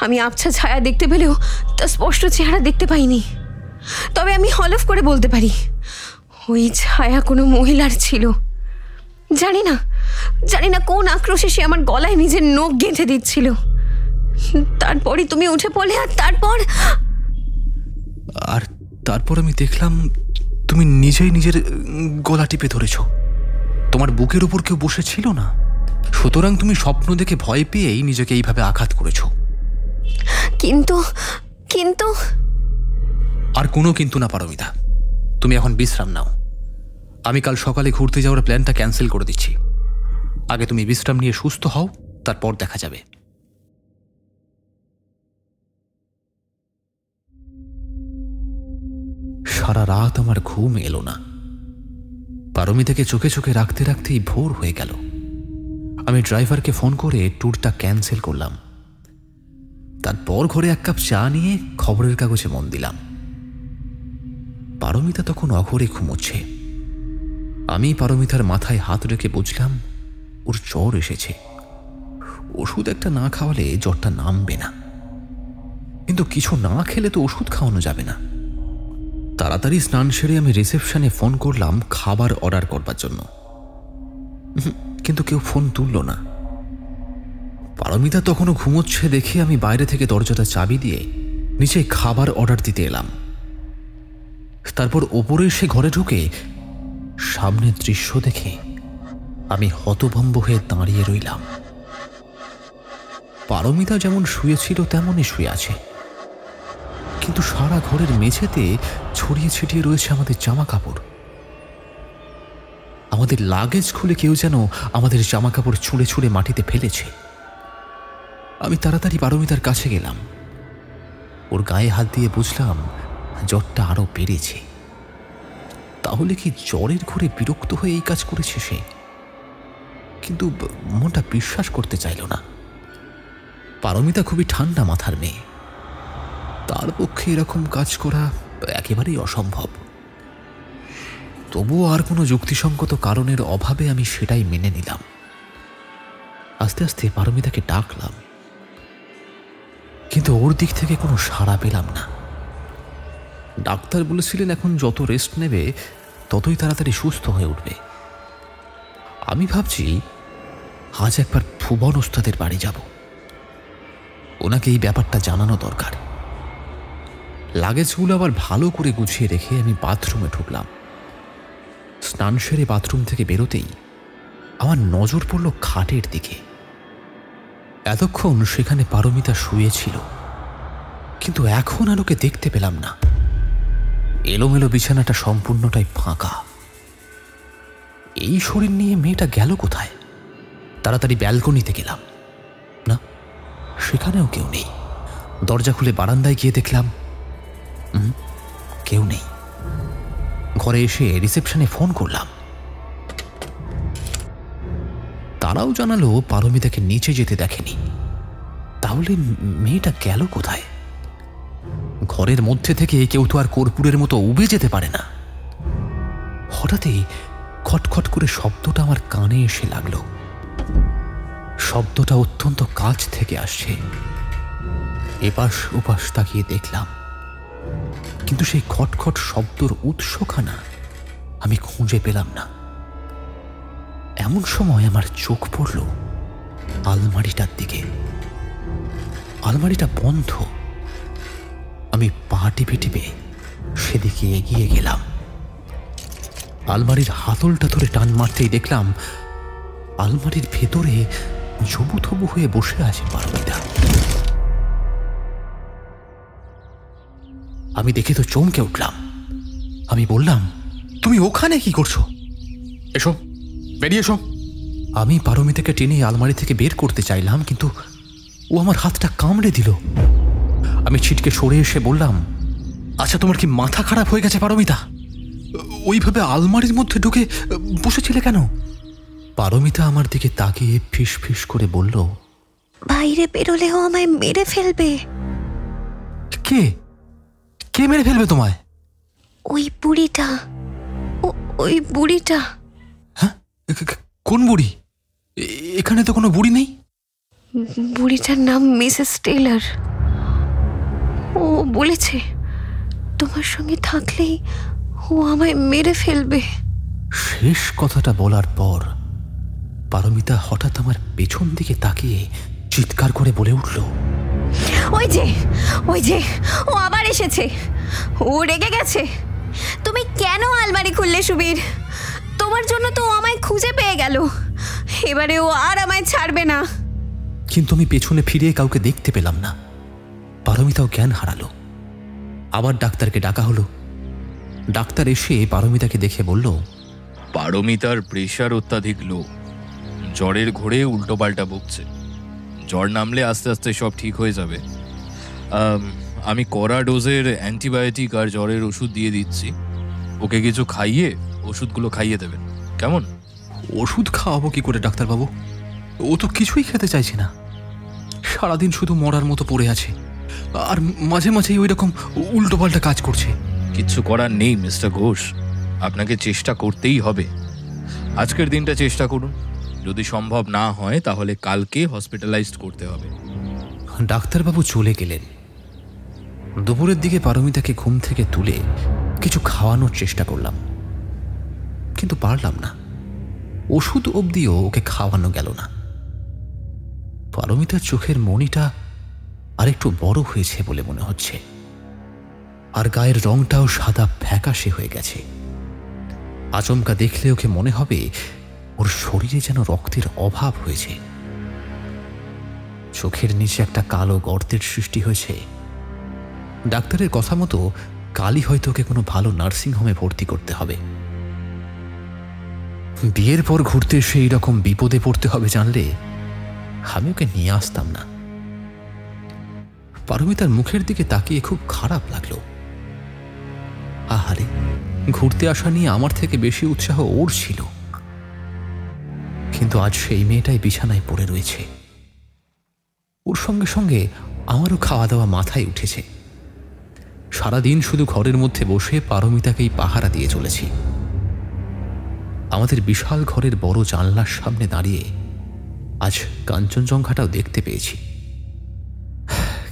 Speaker 3: আমি আবছা ছায়া দেখতে পেলেও তা স্পষ্ট চেহারা দেখতে পাইনি। তবে আমি হলফ করে বলতে পারি ওই ছায়া কোনো মহিলার ছিল। জানি না কোন আক্রোশে সে আমার গলায় নিজের নখ গেঁথে দিচ্ছিল। তারপরই তুমি উঠে পড়লে, আর
Speaker 2: তারপর আমি দেখলাম তুমি নিজেই নিজের গলা টিপে ধরেছ। তোমার বুকের উপর কেউ বসেছিল না, সুতরাং তুমি স্বপ্ন দেখে ভয় পেয়েই নিজেকে এইভাবে আঘাত করেছ।
Speaker 3: কিন্তু
Speaker 2: আর কোনো কিন্তু না পারমিতা, তুমি এখন বিশ্রাম নাও। আমি কাল সকালে ঘুরতে যাওয়ার প্ল্যানটা ক্যান্সেল করে দিচ্ছি। আগে তুমি বিশ্রাম নিয়ে সুস্থ হও, তারপর দেখা যাবে। সারা রাত আমার ঘুম এলো না। পারমিতাকে চোখে চোখে রাখতে রাখতেই ভোর হয়ে গেল। আমি ড্রাইভারকে ফোন করে ট্যুরটা ক্যান্সেল করলাম। তারপর ঘরে এক কাপ চা নিয়ে খবরের কাগজে মন দিলাম। পারমিতা তখন অঘরে ঘুমোচ্ছে। আমি পারমিতার মাথায় হাত রেখে বুঝলাম ওর জ্বর এসেছে। ওষুধ একটা না খাওয়ালে জ্বরটা নামবে না, কিন্তু কিছু না খেলে তো ওষুধ খাওয়ানো যাবে না। তাড়াতাড়ি স্নান সেরে আমি রিসেপশনে ফোন করলাম খাবার অর্ডার করবার জন্য, কিন্তু কেউ ফোন তুলল না। পারমিতা তখনও ঘুমোচ্ছে দেখে আমি বাইরে থেকে দরজাটা চাবি দিয়ে নিচে খাবার অর্ডার দিতে এলাম। তারপর ওপরে এসে ঘরে ঢুকে সামনের দৃশ্য দেখে আমি হতভম্ব হয়ে দাঁড়িয়ে রইলাম। পারমিতা যেমন শুয়েছিল তেমনই শুয়ে আছে, কিন্তু সারা ঘরের মেঝেতে ছড়িয়ে ছিটিয়ে রয়েছে আমাদের জামা কাপড়। আমাদের লাগেজ খুলে কেউ যেন আমাদের জামা কাপড় ছুঁড়ে ছুঁড়ে মাটিতে ফেলেছে। আমি তাড়াতাড়ি পারমিতার কাছে গেলাম। ওর গায়ে হাত দিয়ে বুঝলাম জ্বরটা আরো বেড়েছে। তাহলে কি জ্বরের ঘরে বিরক্ত হয়ে এই কাজ করেছে সে? কিন্তু মনটা বিশ্বাস করতে চাইল না। পারমিতা খুবই ঠান্ডা মাথার মেয়ে, তার পক্ষে এরকম কাজ করা একেবারেই অসম্ভব। তবুও আর কোনো যুক্তিসঙ্গত কারণের অভাবে আমি সেটাই মেনে নিলাম। আস্তে আস্তে পারমিতাকে ডাকলাম, কিন্তু ওর দিক থেকে কোনো সাড়া পেলাম না। ডাক্তার বলেছিলেন এখন যত রেস্ট নেবে ততই তাড়াতাড়ি সুস্থ হয়ে উঠবে। আমি ভাবছি আজ একবার ভুবন ওস্তাদের বাড়ি যাব, ওনাকে এই ব্যাপারটা জানানো দরকার। লাগেজগুলো আবার ভালো করে গুছিয়ে রেখে আমি বাথরুমে ঢুকলাম। স্নান সেরে বাথরুম থেকে বেরোতেই আমার নজর পড়ল খাটের দিকে। এতক্ষণ সেখানে পারমিতা শুয়েছিল, কিন্তু এখন আর ওকে দেখতে পেলাম না। এলোমেলো বিছানাটা সম্পূর্ণটাই ফাঁকা। এই শরীর নিয়ে মেয়েটা গেল কোথায়? তাড়াতাড়ি ব্যালকনিতে গেলাম, না সেখানেও কেউ নেই। দরজা খুলে বারান্দায় গিয়ে দেখলাম কেউ নেই। ঘরে এসে রিসেপশনে ফোন করলাম, তারাও জানালো পারমিতাকে নিচে যেতে দেখেনি। তাহলে মেয়েটা গেল কোথায়? ঘরের মধ্যে থেকে কেউ তো আর কর্পূরের মতো উবে যেতে পারে না। হঠাৎই খটখট করে শব্দটা আমার কানে এসে লাগলো। শব্দটা অত্যন্ত কাছ থেকে আসছে। এপাশ ওপাশ তাকিয়ে দেখলাম, কিন্তু সেই খটখট শব্দর উৎসখানা আমি খুঁজে পেলাম না। এমন সময় আমার চোখ পড়ল আলমারিটার দিকে। আলমারিটা বন্ধ। আমি পা টিপে টিপে সেদিকে এগিয়ে গেলাম। আলমারির হাতলটা ধরে টান মারতেই দেখলাম আলমারির ভেতরে জবুথবু হয়ে বসে আছে পারমিতা। আমি দেখে তো চমকে উঠলাম। আমি বললাম, তুমি ওখানে কি করছো?
Speaker 1: এসো, বেরিয়ে এসো।
Speaker 2: আমি পারমিতাকে টেনে আলমারি থেকে বের করতে চাইলাম, কিন্তু ও আমার হাতটা কামড়ে দিল। আমি ছিটকে সরে এসে বললাম, আচ্ছা তোমার কি মাথা খারাপ হয়ে গেছে পারমিতা? ওইভাবে আলমারির মধ্যে ঢুকে বসেছিলে কেন? পারমিতা আমার দিকে তাকিয়ে ফিস ফিস করে বলল,
Speaker 3: বাইরে বেরোলেও আমায় মেরে ফেলবে।
Speaker 2: কে কে মেরে ফেলবে তোমায়?
Speaker 3: ওই বুড়িটা, ওই বুড়িটা।
Speaker 2: হ্যাঁ, কোন বুড়ি? এখানে তো কোনো বুড়ি নেই।
Speaker 3: বুড়িটার নাম মিসেস টেলর। ও বলেছে তোমার সঙ্গে থাকলেই ও আমায় মেরে ফেলবে।
Speaker 2: শেষ কথাটা বলার পর পারমিতা হঠাৎ আমার পেছন দিকে তাকিয়ে চিৎকার করে বলে উঠল,
Speaker 3: ওই যে ও আবার এসেছে। ও রেগে গেছে। তুমি কেন আলমারি খুললে সুবীর? তোমার জন্য তো ও আমায় খুঁজে পেয়ে গেল। এবারে ও আর আমায় ছাড়বে না।
Speaker 2: কিন্তু আমি পেছনে ফিরে কাউকে দেখতে পেলাম না। পারমিতাও জ্ঞান হারালো। আবার ডাক্তারকে ডাকা হলো। ডাক্তার এসে পারমিতাকে দেখে বলল,
Speaker 5: পারমিতার প্রেশার অত্যাধিক লো, জ্বরের ঘোরে উল্টোপাল্টা বকছে। জ্বর নামলে আস্তে আস্তে সব ঠিক হয়ে যাবে। আমি কড়া ডোজের অ্যান্টিবায়োটিক আর জ্বরের ওষুধ দিয়ে দিচ্ছি। ওকে কিছু খাইয়ে ওষুধগুলো খাইয়ে দেবেন, কেমন?
Speaker 2: ওষুধ খাওয়াবো কি করে ডাক্তারবাবু? ও তো কিছুই খেতে চাইছে না। সারাদিন শুধু মরার মতো পড়ে আছে, আর মাঝে মাঝেই ওই রকম উল্টোপাল্টা কাজ করছে।
Speaker 5: কিচ্ছু করার নেই মিস্টার ঘোষ, আপনাকে চেষ্টা করতেই হবে। আজকের দিনটা চেষ্টা করুন, যদি সম্ভব না হয় তাহলে কালকে হসপিটালাইজড করতে হবে।
Speaker 2: ডাক্তারবাবু চলে গেলেন। দুপুরের দিকে পারমিতাকে ঘুম থেকে তুলে কিছু খাওয়ানোর চেষ্টা করলাম, কিন্তু পারলাম না। ওষুধ অবধিও ওকে খাওয়ানো গেল না। পারমিতার চোখের মণিটা আরেকটু বড় হয়েছে বলে মনে হচ্ছে, আর গায়ের রংটাও সাদা ফ্যাকাশে হয়ে গেছে। আচমকা দেখলে ওকে মনে হবে ওর শরীরে যেন রক্তের অভাব হয়েছে। চোখের নিচে একটা কালো গর্তের সৃষ্টি হয়েছে। ডাক্তারের কথা মতো কালই হয়তো ওকে কোনো ভালো নার্সিংহোমে ভর্তি করতে হবে। বিয়ের পর ঘুরতে এসে এইরকম বিপদে পড়তে হবে জানলে আমি ওকে নিয়ে আসতাম না। পারমিতার মুখের দিকে তাকিয়ে খুব খারাপ লাগলো। আহারে, ঘুরতে আসা নিয়ে আমার থেকে বেশি উৎসাহ ওর ছিল, কিন্তু আজ সেই মেয়েটাই বিছানায় পড়ে রয়েছে। ওর সঙ্গে সঙ্গে আমারও খাওয়া দাওয়া মাথায় উঠেছে। সারাদিন শুধু ঘরের মধ্যে বসে পারমিতাকেই পাহারা দিয়ে চলেছি। আমাদের বিশাল ঘরের বড় জানলার সামনে দাঁড়িয়ে আজ কাঞ্চনজঙ্ঘাটাও দেখতে পেয়েছি,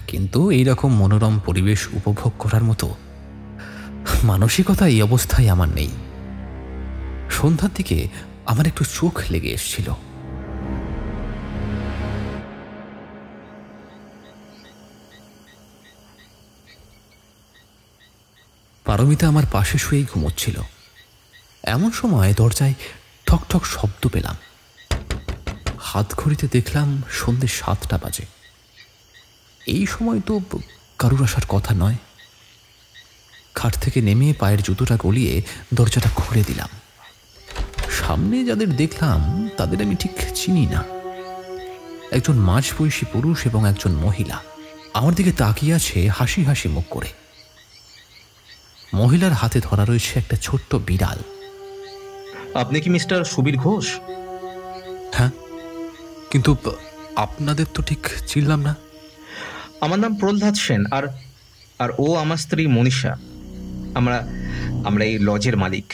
Speaker 2: কিন্তু এইরকম মনোরম পরিবেশ উপভোগ করার মতো মানসিকতা এই অবস্থায় আমার নেই। সন্ধ্যার দিকে আমার একটু চোখ লেগে এসেছিল। পারমিতা আমার পাশে শুয়েই ঘুমোচ্ছিল। এমন সময় দরজায় ঠক ঠক শব্দ পেলাম। হাত ঘড়িতে দেখলাম সন্ধ্যে 7টা বাজে। এই সময় তো কারুর আসার কথা নয়। খাট থেকে নেমে পায়ের জুতোটা গলিয়ে দরজাটা খুলে দিলাম। সামনে যাদের দেখলাম তাদের আমি ঠিক চিনি না। একজন মাঝবয়সী পুরুষ এবং একজন মহিলা আমার দিকে তাকিয়ে আছে হাসি হাসি মুখ করে। মহিলার হাতে ধরা রয়েছে একটা ছোট্ট বিড়াল।
Speaker 7: আপনি কি মিস্টার সুবীর ঘোষ?
Speaker 2: হ্যাঁ, কিন্তু আপনাদের তো ঠিক চিনলাম না।
Speaker 7: আমার নাম প্রহ্লাদ সেন, আর আর ও আমার স্ত্রী মনীষা। আমরা আমরা এই লজের মালিক।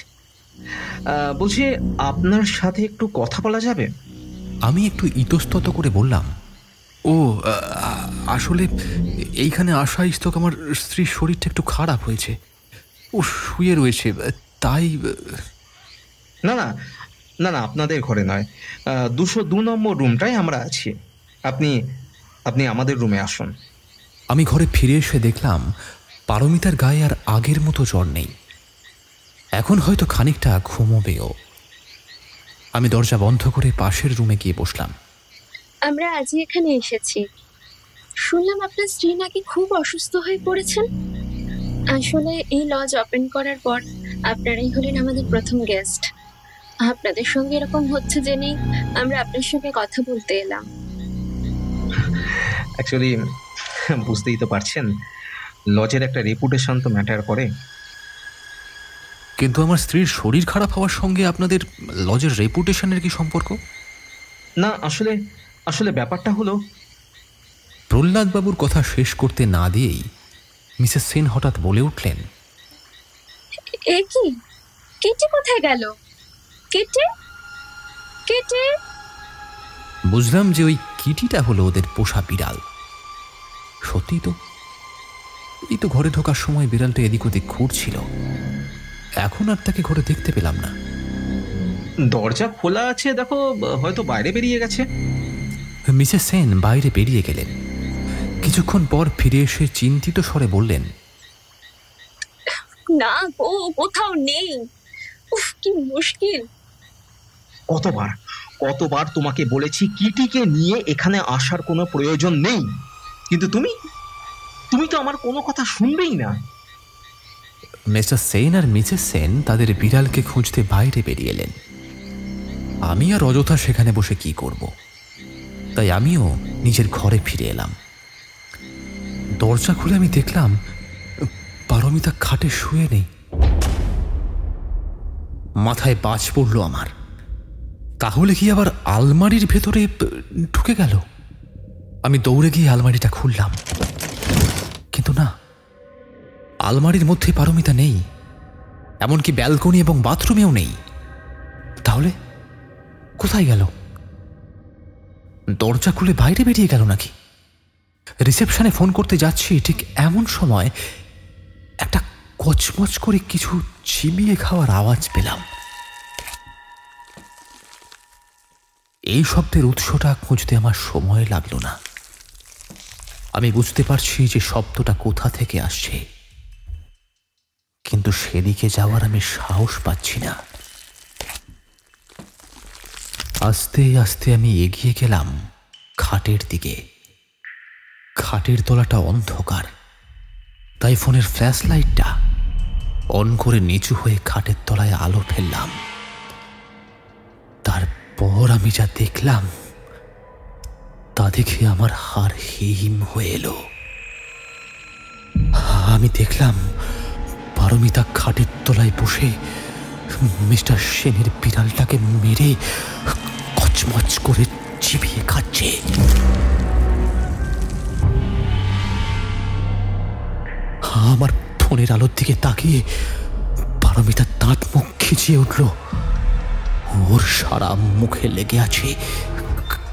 Speaker 7: বলছি, আপনার সাথে একটু কথা বলা যাবে?
Speaker 2: আমি একটু ইতস্তত করে বললাম, ও আসলে এইখানে আসা ইস্তক আমার স্ত্রীর শরীরটা একটু খারাপ হয়েছে, ও শুয়ে রয়েছে, তাই।
Speaker 7: না না না না, আপনাদের ঘরে নয়, 202 নম্বর রুমটায় আমরা আছি। আপনি আপনি আমাদের রুমে আসুন।
Speaker 2: আমি ঘরে ফিরে এসে দেখলাম পারমিতার গায়ে আর আগের মতো জ্বর নেই। এখন হয়তো খানিকটা ঘুমোবেও। আমি দরজা বন্ধ করে পাশের রুমে গিয়ে বসলাম।
Speaker 8: আমরা আজই এখানে এসেছি। শুনলাম আপনার স্ত্রী নাকি খুব অসুস্থ হয়ে পড়েছেন। আসলে এই লজ ওপেন করার পর আপনারাই হলেন আমাদের প্রথম গেস্ট। আপনাদের সঙ্গে এরকম হচ্ছে জেনেই আমরা আপনার সঙ্গে কথা বলতে এলাম।
Speaker 7: অ্যাকচুয়ালি বুঝতেই তো পারছেন, লজের একটা রেপুটেশন তো ম্যাটার করে।
Speaker 2: কিন্তু আমার স্ত্রীর শরীর খারাপ হওয়ার সঙ্গে আপনাদের লজের রেপুটেশনের কি সম্পর্ক?
Speaker 7: না, আসলে আসলে ব্যাপারটা হলো,
Speaker 2: প্রহ্লাদবাবুর কথা শেষ করতে না দিয়েই মিসেস সেন হঠাৎ বলে উঠলেন,
Speaker 8: এ কি, কেটে কোথায় গেল? কেটে কেটে
Speaker 2: বুঝলাম যে ওই কিটিটা হলো ওদের পোষা বিড়াল। সত্যি তো, এই তো ঘরে ঢোকার সময় বিড়ালটা এদিক ওদিক ঘুরছিল, এখন আর তাকে ঘরে দেখতে পেলাম না।
Speaker 7: দরজা খোলা আছে, দেখো, হয়তো বাইরে বেরিয়ে গেছে।
Speaker 2: মিসেস সেন বাইরে বেরিয়ে গেলেন। কিছুক্ষণ পর ফিরে এসে চিন্তিত স্বরে বললেন,
Speaker 8: না গো, কোথাও নেই। উফ, কি মুশকিল।
Speaker 7: কতবার কতবার তোমাকে বলেছি কিটিকে নিয়ে এখানে আসার কোনো প্রয়োজন নেই, কিন্তু তুমি তুমি তো আমার কোনো কথা শুনবেই না।
Speaker 2: মিস্টার সেন আর মিসেস সেন তাদের বিড়ালকে খুঁজতে বাইরে বেরিয়ে এলেন। আমি আর অযথা সেখানে বসে কি করব, তাই আমিও নিজের ঘরে ফিরে এলাম। দরজা খুলে আমি দেখলাম পারমিতা খাটে শুয়ে নেই। মাথায় বাজ পড়ল আমার। তাহলে কি আবার আলমারির ভেতরে ঢুকে গেল? আমি দৌড়ে গিয়ে আলমারিটা খুললাম, কিন্তু না, আলমারির মধ্যে পারমিতা নেই, এমনকি ব্যালকনি এবং বাথরুমেও নেই। তাহলে কোথায় গেল? দরজা খুলে বাইরে বেরিয়ে গেল নাকি? রিসেপশনে ফোন করতে যাচ্ছি, ঠিক এমন সময় একটা কচমচ করে কিছু চিবিয়ে খাওয়ার আওয়াজ পেলাম। এই শব্দের উৎসটা খুঁজতে আমার সময় লাগলো না। আমি বুঝতে পারছি যে শব্দটা কোথা থেকে আসছে, কিন্তু সেদিকে যাওয়ার আমি সাহস পাচ্ছি না। আস্তে আস্তে আমি এগিয়ে গেলাম খাটের দিকে। খাটের তলাটা অন্ধকার, তাই ফোনের ফ্ল্যাশ লাইটটা অন করে নিচু হয়ে খাটের তলায় আলো ফেললাম। তারপর আমি যা দেখলাম তা দেখে আমার হাড় হিম হয়ে এলো। আমি দেখলাম পারমিতা খাটের তলায় বসে মিস্টার সেনের বিড়ালটাকে মেরে কচমচ করে চিবিয়ে খাচ্ছে। আমার ফোনের আলোর দিকে তাকিয়ে পারমিতার দাঁত মুখ খিচিয়ে উঠল। ওর সারা মুখে লেগে আছে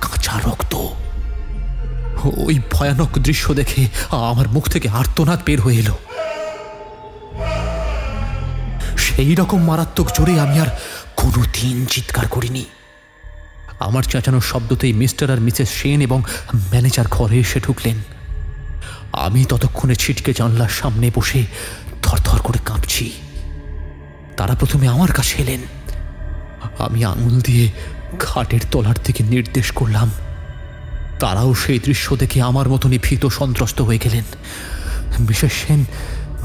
Speaker 2: কাঁচা রক্ত। ওই ভয়ানক দৃশ্য দেখে আমার মুখ থেকে আর্তনাদ বের হয়ে এলো। সেই রকম মারাত্মক জোরে আমি আর কোনোদিন চিৎকার করিনি। আমার চেঁচানোর শব্দতেই মিস্টার আর মিসেস সেন এবং ম্যানেজার ঘরে এসে ঢুকলেন। আমি ততক্ষণে ছিটকে জানলার সামনে বসে থরথর করে কাঁপছি। তারা প্রথমে আমার কাছে এলেন। আমি আঙুল দিয়ে খাটের তলার দিকে নির্দেশ করলাম। তারাও সেই দৃশ্য দেখে আমার মতনই ভীত সন্ত্রস্ত হয়ে গেলেন। মিসেস সেন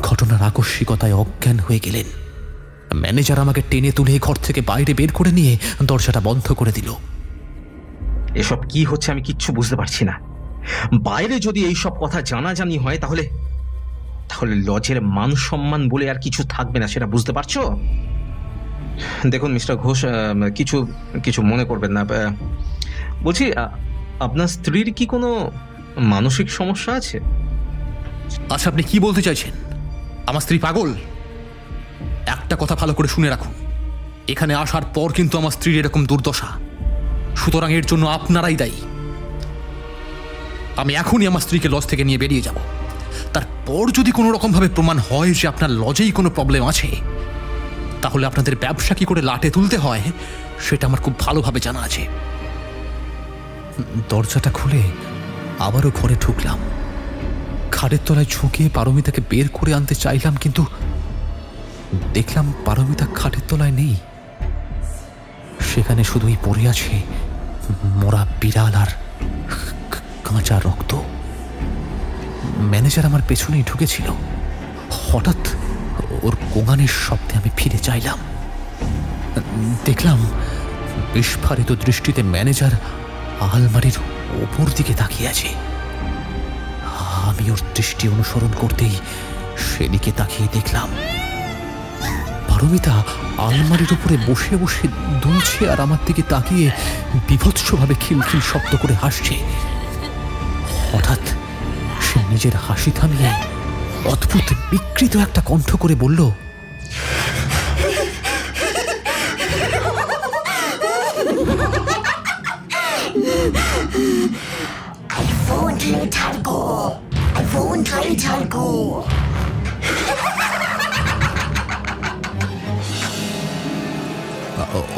Speaker 2: ঘটনার আকস্মিকতায় অজ্ঞান হয়ে গেলেন। ম্যানেজার আমাকে টেনে তুলে ঘর থেকে বাইরে বের করে নিয়ে দরজাটা বন্ধ করে দিল।
Speaker 7: এসব কি হচ্ছে আমি কিচ্ছু বুঝতে পারছি না। বাইরে যদি এইসব কথা জানাজানি হয় তাহলে তাহলে লজের মান সম্মান বলে আর কিছু থাকবে না, সেটা বুঝতে পারছো? দেখুন মিস্টার ঘোষ, কিছু কিছু মনে করবেন না। বলছি, আপনার স্ত্রীর কি কোনো মানসিক সমস্যা আছে?
Speaker 2: আচ্ছা, আপনি কি বলতে চাইছেন? আমার স্ত্রী পাগল? একটা কথা ভালো করে শুনে রাখুন, এখানে আসার পর কিন্তু আমার স্ত্রীর এরকম দুর্দশা, সুতরাং এর জন্য আপনারাই দায়ী। আমি এখনই আমার স্ত্রীকে লজ থেকে নিয়ে বেরিয়ে যাব। তারপর যদি কোনো রকমভাবে প্রমাণ হয় যে আপনার লজেই কোনো প্রবলেম আছে, তাহলে আপনাদের ব্যবসা কি করে লাটে তুলতে হয় সেটা আমার খুব ভালোভাবে জানা আছে। দরজাটা খুলে আবারও ঘরে ঢুকলাম। খাটের তলায় ঝুঁকিয়ে পারমিতাকে বের করে আনতে চাইলাম, কিন্তু দেখলাম পারমিতা খাটের তলায় নেই। সেখানে শুধুই পড়ে আছে মোরা বিড়াল আর কাঁচা রক্ত। ম্যানেজার আমার পেছনেই ঢুকেছিল। হঠাৎ ওর গোঙানের শব্দে আমি ফিরে চাইলাম। দেখলাম বিস্ফারিত দৃষ্টিতে ম্যানেজার আলমারির ওপর দিকে তাকিয়ে আছে। আমি ওর দৃষ্টি অনুসরণ করতেই সেদিকে তাকিয়ে দেখলাম পারমিতা আলমারির উপরে বসে বসে দুলছে আর আমার দিকে তাকিয়ে বিভৎসভাবে খিলখিল শব্দ করে হাসছে। হঠাৎ সে নিজের হাসি থামিয়ে অদ্ভুত বিকৃত একটা কণ্ঠ করে বলল,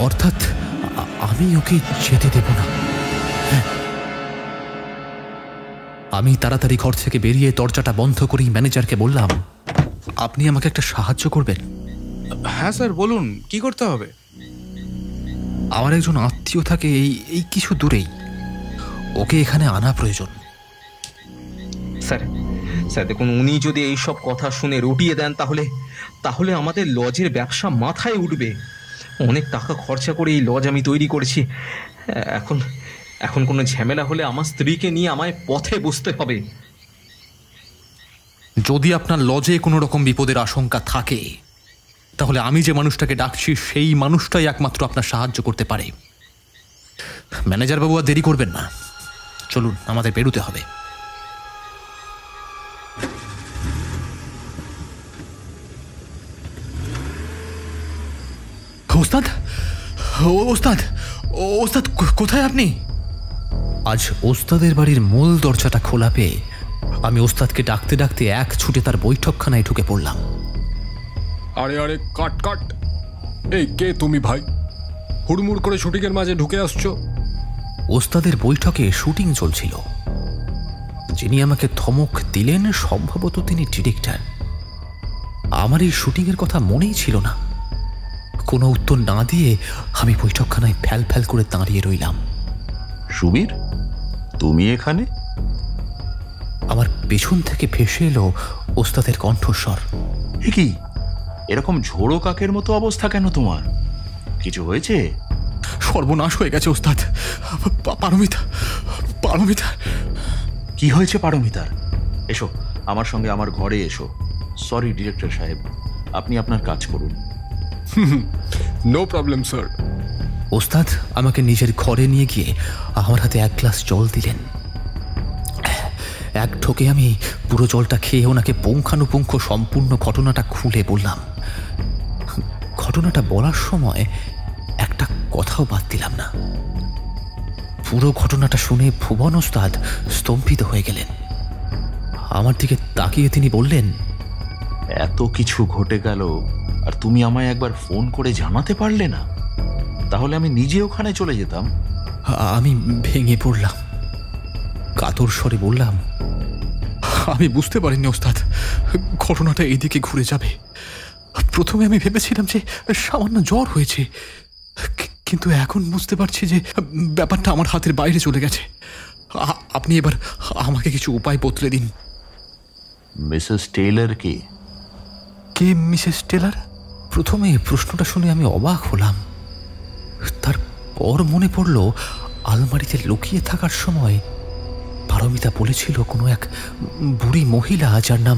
Speaker 2: অর্থাৎ আমি ওকে যেতে দেব না। আমি তাড়াতাড়ি ঘর থেকে বেরিয়ে দরজাটা বন্ধ করেই ম্যানেজারকে বললাম, আপনি আমাকে একটা সাহায্য করবেন?
Speaker 6: হ্যাঁ স্যার, বলুন কি করতে হবে?
Speaker 2: আমার একজন আত্মীয় থাকে এই কিছু দূরেই, ওকে এখানে আনা প্রয়োজন।
Speaker 7: স্যার স্যার দেখুন, উনি যদি এই সব কথা শুনে রটিয়ে দেন তাহলে আমাদের লজের ব্যবসা মাথায় উঠবে। অনেক টাকা খরচা করে এই লজ আমি তৈরি করেছি। এখন কোনো ঝামেলা হলে আমার স্ত্রীকে নিয়ে আমায় পথে বসতে হবে।
Speaker 2: যদি আপনার লজে কোনো রকম বিপদের আশঙ্কা থাকে, তাহলে আমি যে মানুষটাকে ডাকছি সেই মানুষটাই একমাত্র আপনার সাহায্য করতে পারে। ম্যানেজার বাবু আর দেরি করবেন না, চলুন আমাদের বেরোতে হবে। ওস্তাদ, ওস্তাদ, ওস্তাদ কোথায় আপনি? আজ ওস্তাদের বাড়ির মূল দরজাটা খোলা পেয়ে আমি ওস্তাদকে ডাকতে ডাকতে এক ছুটে তার বৈঠকখানায় ঢুকে পড়লাম।
Speaker 9: আরে আরে কাট কাট, এই কে তুমি ভাই? হুড়মুড় করে শুটিংয়ের মাঝে ঢুকে আসছো।
Speaker 2: ওস্তাদের বৈঠকে শুটিং চলছিল। যিনি আমাকে ধমক দিলেন সম্ভবত তিনি ডিরেক্টর। আমার এই শুটিংয়ের কথা মনেই ছিল না। কোনো উত্তর না দিয়ে আমি বৈঠকখানায় ফ্যাল ফ্যাল করে দাঁড়িয়ে রইলাম।
Speaker 5: সুবীর, তুমি এখানে?
Speaker 2: আমার পেছন থেকে ভেসে এলো ওস্তাদের কণ্ঠস্বর।
Speaker 5: এ কি, এরকম ঝোড়ো কাকের মতো অবস্থা কেন তোমার? কিছু হয়েছে?
Speaker 2: সর্বনাশ হয়ে গেছে ওস্তাদ। পারমিতা, পারমিতা।
Speaker 5: কি হয়েছে পারমিতার? এসো আমার সঙ্গে আমার ঘরে এসো। সরি ডিরেক্টর সাহেব, আপনি আপনার কাজ করুন।
Speaker 9: No problem sir.
Speaker 2: ওস্তাদ আমাকে নিজের ঘরে নিয়ে গিয়ে আমার হাতে এক গ্লাস জল দিলেন। এক ঢোকে আমি পুরো জলটা খেয়ে ওনাকে পুঙ্খানুপুঙ্খ সম্পূর্ণ ঘটনাটা খুলে বললাম। ঘটনাটা বলার সময় একটা কথাও বাদ দিলাম না। পুরো ঘটনাটা শুনে ভুবন ওস্তাদ স্তম্ভিত হয়ে গেলেন। আমার দিকে তাকিয়ে তিনি বললেন,
Speaker 5: এত কিছু ঘটে গেল আর তুমি আমায় একবার ফোন করে জানাতে পারলে না? তাহলে আমি নিজে ওখানে চলে যেতাম।
Speaker 2: আমি ভেঙে পড়লাম। কাতর স্বরে বললাম, আমি বুঝতে পারিনি ওস্তাদ ঘটনাটা এইদিকে ঘুরে যাবে। প্রথমে আমি ভেবেছিলাম যে সামান্য জ্বর হয়েছে, কিন্তু এখন বুঝতে পারছি যে ব্যাপারটা আমার হাতের বাইরে চলে গেছে। আপনি এবার আমাকে কিছু উপায় বদলে দিন।
Speaker 5: মিসেস টেইলর কে?
Speaker 2: কে মিসেস টেইলর? প্রথমে প্রশ্নটা শুনে আমি অবাক হলাম। তারপর মনে পড়ল আলমারিতে লুকিয়ে থাকার সময় পারমিতা বলেছিল কোনো এক বুড়ি মহিলা যার নাম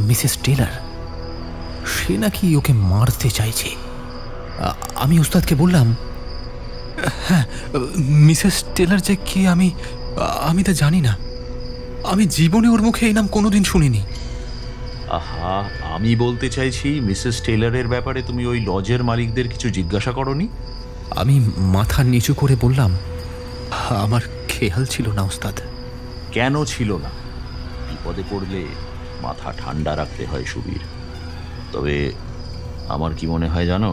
Speaker 2: মিসেস টেইলর, সে নাকি ওকে মারতে চাইছে। আমি ওস্তাদকে বললাম, হ্যাঁ মিসেস টেইলর যে কে আমি তা জানি না। আমি জীবনে ওর মুখে এই নাম কোনোদিন শুনিনি।
Speaker 5: আহা, আমি বলতে চাইছি মিসেস টেলরের ব্যাপারে তুমি ওই লজের মালিকদের কিছু জিজ্ঞাসা করনি?
Speaker 2: আমি মাথা নিচু করে বললাম, আমার খেয়াল ছিল না ওস্তাদ।
Speaker 5: কেন ছিল না? বিপদে পড়লে মাথা ঠান্ডা রাখতে হয় সুবীর। তবে আমার কি মনে হয় জানো,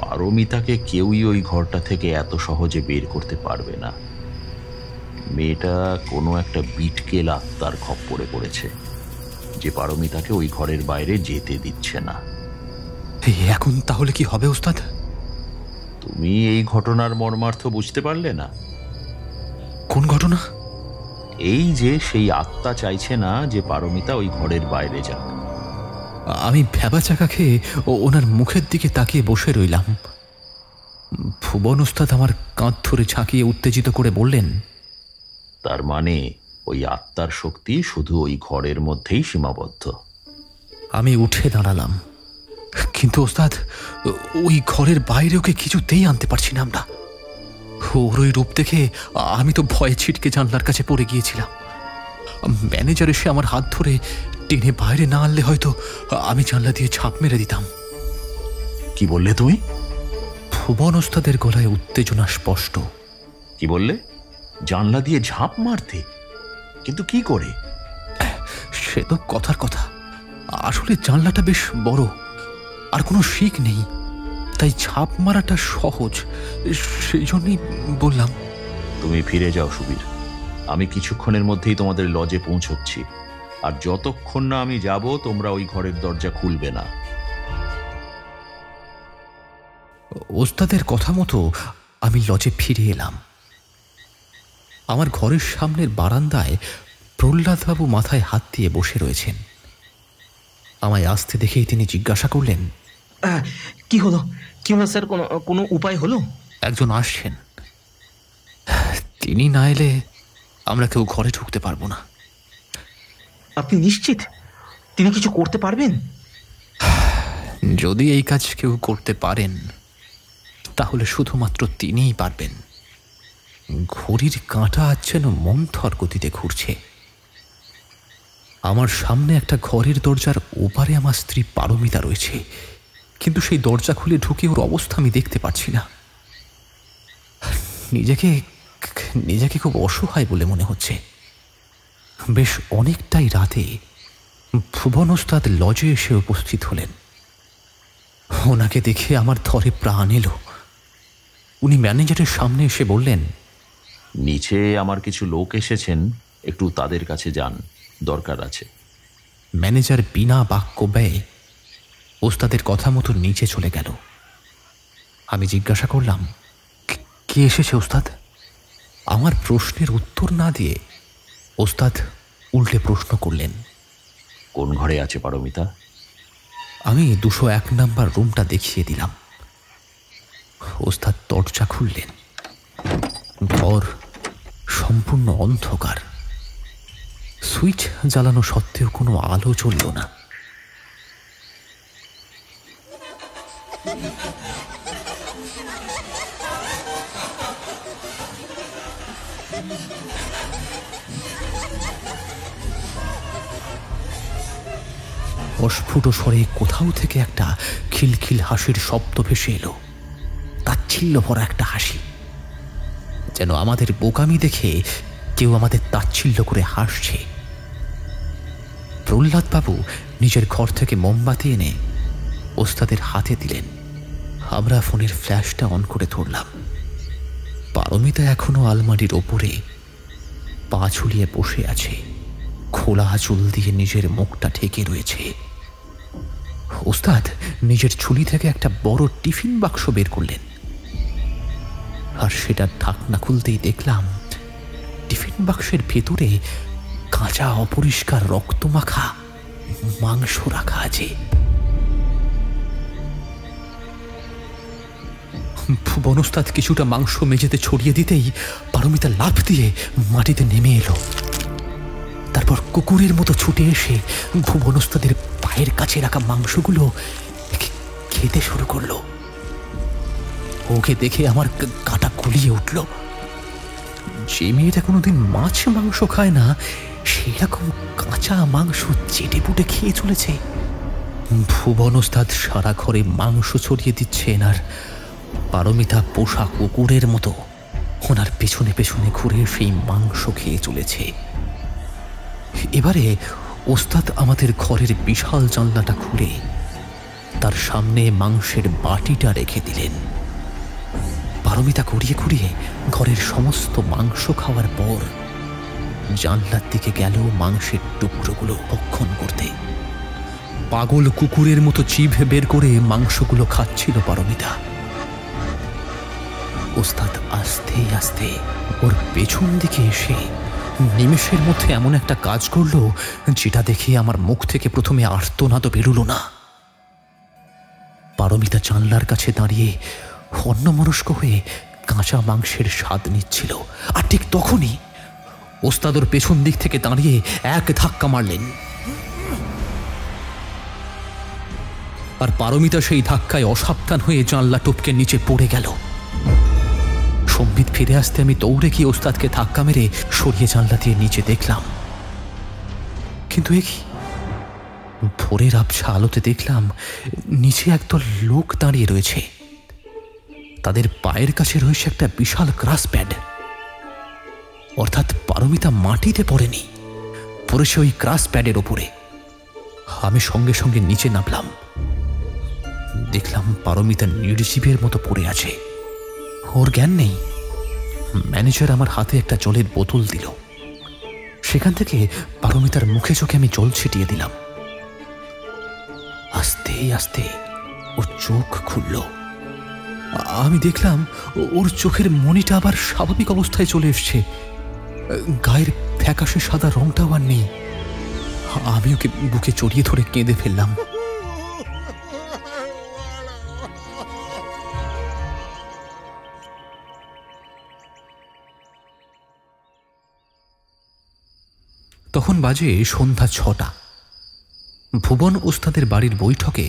Speaker 5: পারমিতাকে কেউই ওই ঘরটা থেকে এত সহজে বের করতে পারবে না। মেয়েটা কোনো একটা বিটকেল আত্মার খপ্পরে পড়েছে, যে পারমিতাকে ওই ঘরের বাইরে যেতে দিচ্ছে না।
Speaker 2: এখন তাহলে কি হবে ওস্তাদ?
Speaker 5: তুমি এই ঘটনার মর্মার্থ বুঝতে পারলে না?
Speaker 2: কোন ঘটনা?
Speaker 5: এই যে সেই আত্মা চাইছে না যে পারমিতা ওই ঘরের বাইরে যাক।
Speaker 2: আমি ভ্যাবা চাকা খেয়ে ওনার মুখের দিকে তাকিয়ে বসে রইলাম। ভুবন ওস্তাদ আমার কাঁধ ধরে ঝাঁকিয়ে উত্তেজিত করে বললেন,
Speaker 5: তার মানে ওই আত্মার শক্তি শুধু ওই ঘরের মধ্যেই সীমাবদ্ধ।
Speaker 2: আমি উঠে দাঁড়ালাম, কিন্তু ওস্তাদ ওই ঘরের বাইরে ওকে কিছুতেই আনতে পারছি না আমরা। ওর ওই রূপ দেখে আমি তো ভয়ে ছিটকে জানলার কাছে পড়ে গিয়েছিলাম। ম্যানেজার এসে আমার হাত ধরে টেনে বাইরে না আনলে হয়তো আমি জানলা দিয়ে ঝাঁপ মেরে দিতাম।
Speaker 5: কি বললে তুমি?
Speaker 2: ভুবন ওস্তাদের গলায় উত্তেজনা স্পষ্ট।
Speaker 5: কি বললে? জানলা দিয়ে ঝাঁপ মারতে? কিন্তু কি করে?
Speaker 2: সে তো কথার কথা, আসলে জানলাটা বেশ বড়, আর কোনো শিক নেই, তাই ঝাঁপ মারাটা সহজ, সেই জন্যই বললাম।
Speaker 5: তুমি ফিরে যাও সুবীর, আমি কিছুক্ষণের মধ্যেই তোমাদের লজে পৌঁছচ্ছি, আর যতক্ষণ না আমি যাব তোমরা ওই ঘরের দরজা খুলবে না।
Speaker 2: ওস্তাদের কথা মতো আমি লজে ফিরে এলাম। আমার ঘরের সামনের বারান্দায় প্রহ্লাদবাবু মাথায় হাত দিয়ে বসে রয়েছেন। আমায় আসতে দেখেই তিনি জিজ্ঞাসা করলেন,
Speaker 7: কি হলো কি হলো স্যার? কোনো উপায় হলো?
Speaker 2: একজন আসছেন, তিনি না এলে আমরা কেউ ঘরে ঢুকতে পারবো না।
Speaker 7: আপনি নিশ্চিত তিনি কিছু করতে পারবেন?
Speaker 2: যদি এই কাজ কেউ করতে পারেন তাহলে শুধুমাত্র তিনিই পারবেন। ঘড়ির কাঁটা আজ যেন মন্থর গতিতে ঘুরছে। আমার সামনে একটা ঘরের দরজার ওপারে আমার স্ত্রী পারমিতা রয়েছে, কিন্তু সেই দরজা খুলে ঢুকে ওর অবস্থা আমি দেখতে পাচ্ছি না। নিজেকে খুব অসহায় বলে মনে হচ্ছে। বেশ অনেকটাই রাতে ভুবন ওস্তাদ লজে এসে উপস্থিত হলেন। ওনাকে দেখে আমার ধরে প্রাণ এলো। উনি ম্যানেজারের সামনে এসে বললেন,
Speaker 5: নিচে আমার কিছু লোক এসেছেন, একটু তাদের কাছে যান, দরকার আছে।
Speaker 2: ম্যানেজার বিনা বাক্য ব্যয়ে ওস্তাদের কথা মতো নিচে চলে গেল। আমি জিজ্ঞাসা করলাম, কে এসেছে ওস্তাদ? আমার প্রশ্নের উত্তর না দিয়ে ওস্তাদ উল্টে প্রশ্ন করলেন,
Speaker 5: কোন ঘরে আছে পারমিতা?
Speaker 2: আমি 201 নাম্বার রুমটা দেখিয়ে দিলাম। ওস্তাদ দরজা খুললেন। ঘর সম্পূর্ণ অন্ধকার। সুইচ জ্বালানো সত্ত্বেও কোনো আলো জ্বলল না। অস্ফুট স্বরে কোথাও থেকে একটা খিলখিল হাসির শব্দ ভেসে এলো। তাচ্ছিল্য ভরা একটা হাসি, যেন আমাদের বোকামি দেখে কেউ আমাদের তাচ্ছিল্য করে হাসছে। প্রহ্লাদবাবু নিজের ঘর থেকে মোমবাতি এনে ওস্তাদের হাতে দিলেন। আমরা ফোনের ফ্ল্যাশটা অন করে ধরলাম। পারমিতা এখনো আলমারির ওপরে পা ঝুলিয়ে বসে আছে, খোলা চুল দিয়ে নিজের মুখটা ঢেকে রয়েছে। ওস্তাদ নিজের ঝুলি থেকে একটা বড় টিফিন বাক্স বের করলেন, আর সেটা ঢাকনা খুলতেই দেখলাম টিফিন বাক্সের ভেতরে কাঁচা অপরিষ্কার রক্তমাখা মাংস রাখা আছে। ভুবন ওস্তাদ কিছুটা মাংস মেঝেতে ছড়িয়ে দিতেই পারমিতা লাফ দিয়ে মাটিতে নেমে এলো। তারপর কুকুরের মতো ছুটে এসে ভুবন ওস্তাদের পায়ের কাছে রাখা মাংসগুলো খেতে শুরু করলো। ওকে দেখে আমার কাঁটা গুলিয়ে উঠল। যে মেয়েটা কোনোদিন মাছ মাংস খায় না সেরকম কাঁচা মাংস চেটে পুটে খেয়ে চলেছে। ভুবন ওস্তাদ সারা ঘরে মাংস ছড়িয়ে দিচ্ছেন, আর পারমিতা পোষা কুকুরের মতো ওনার পেছনে পেছনে ঘুরে সেই মাংস খেয়ে চলেছে। এবারে ওস্তাদ আমাদের ঘরের বিশাল জানলাটা খুলে তার সামনে মাংসের বাটিটা রেখে দিলেন। পারমিতা ঘুরিয়ে ঘুরিয়ে ঘরের সমস্ত মাংস খাওয়ার পর জানলার দিকে গেল মাংসের টুকরোগুলো ভক্ষণ করতে। পাগল কুকুরের মতো জিভ বের করে মাংসগুলো খাচ্ছিল পারমিতা। ওস্তাদ আস্তে আস্তে ওর পেছন দিকে এসে নিমেষের মধ্যে এমন একটা কাজ করলো যেটা দেখে আমার মুখ থেকে প্রথমে আর্তনাদ বেরুলো না। পারমিতা জানলার কাছে দাঁড়িয়ে অন্যমনস্ক হয়ে কাঁচা মাংসের স্বাদ নিচ্ছিল, আর ঠিক তখনই ওস্তাদ ওর পেছন দিক থেকে দাঁড়িয়ে এক ধাক্কা মারলেন, আর পারমিতা সেই ধাক্কায় অসাবধান হয়ে জানলা টপকে নিচে পড়ে গেল। সম্বিত ফিরে আসতে আমি দৌড়ে গিয়ে ওস্তাদকে ধাক্কা মেরে সরিয়ে জানলা দিয়ে নিচে দেখলাম, কিন্তু এ কি, ভোরের আবছা আলোতে দেখলাম নিচে একদল লোক দাঁড়িয়ে রয়েছে। তাদের পায়ের কাছে রয়েছে একটা বিশাল ক্রাশ প্যাড, অর্থাৎ পারমিতা মাটিতে পড়েনি, পড়েছে ওই ক্রাশ প্যাডের ওপরে। আমি সঙ্গে সঙ্গে নিচে নামলাম, দেখলাম পারমিতা নির্জীবের মতো পড়ে আছে, ওর জ্ঞান নেই। ম্যানেজার আমার হাতে একটা জলের বোতল দিল, সেখান থেকে পারমিতার মুখে চোখে আমি জল ছিটিয়ে দিলাম। আস্তে আস্তে ওর চোখ খুলল। আমি দেখলাম ওর চোখের মণিটা আবার স্বাভাবিক অবস্থায় চলে এসছে, গায়ের ফ্যাকাশে সাদা রংটাও আর নেই। আমি ওকে বুকে জড়িয়ে ধরে কেঁদে ফেললাম। তখন বাজে সন্ধ্যা 6টা। ভুবন ওস্তাদের বাড়ির বৈঠকে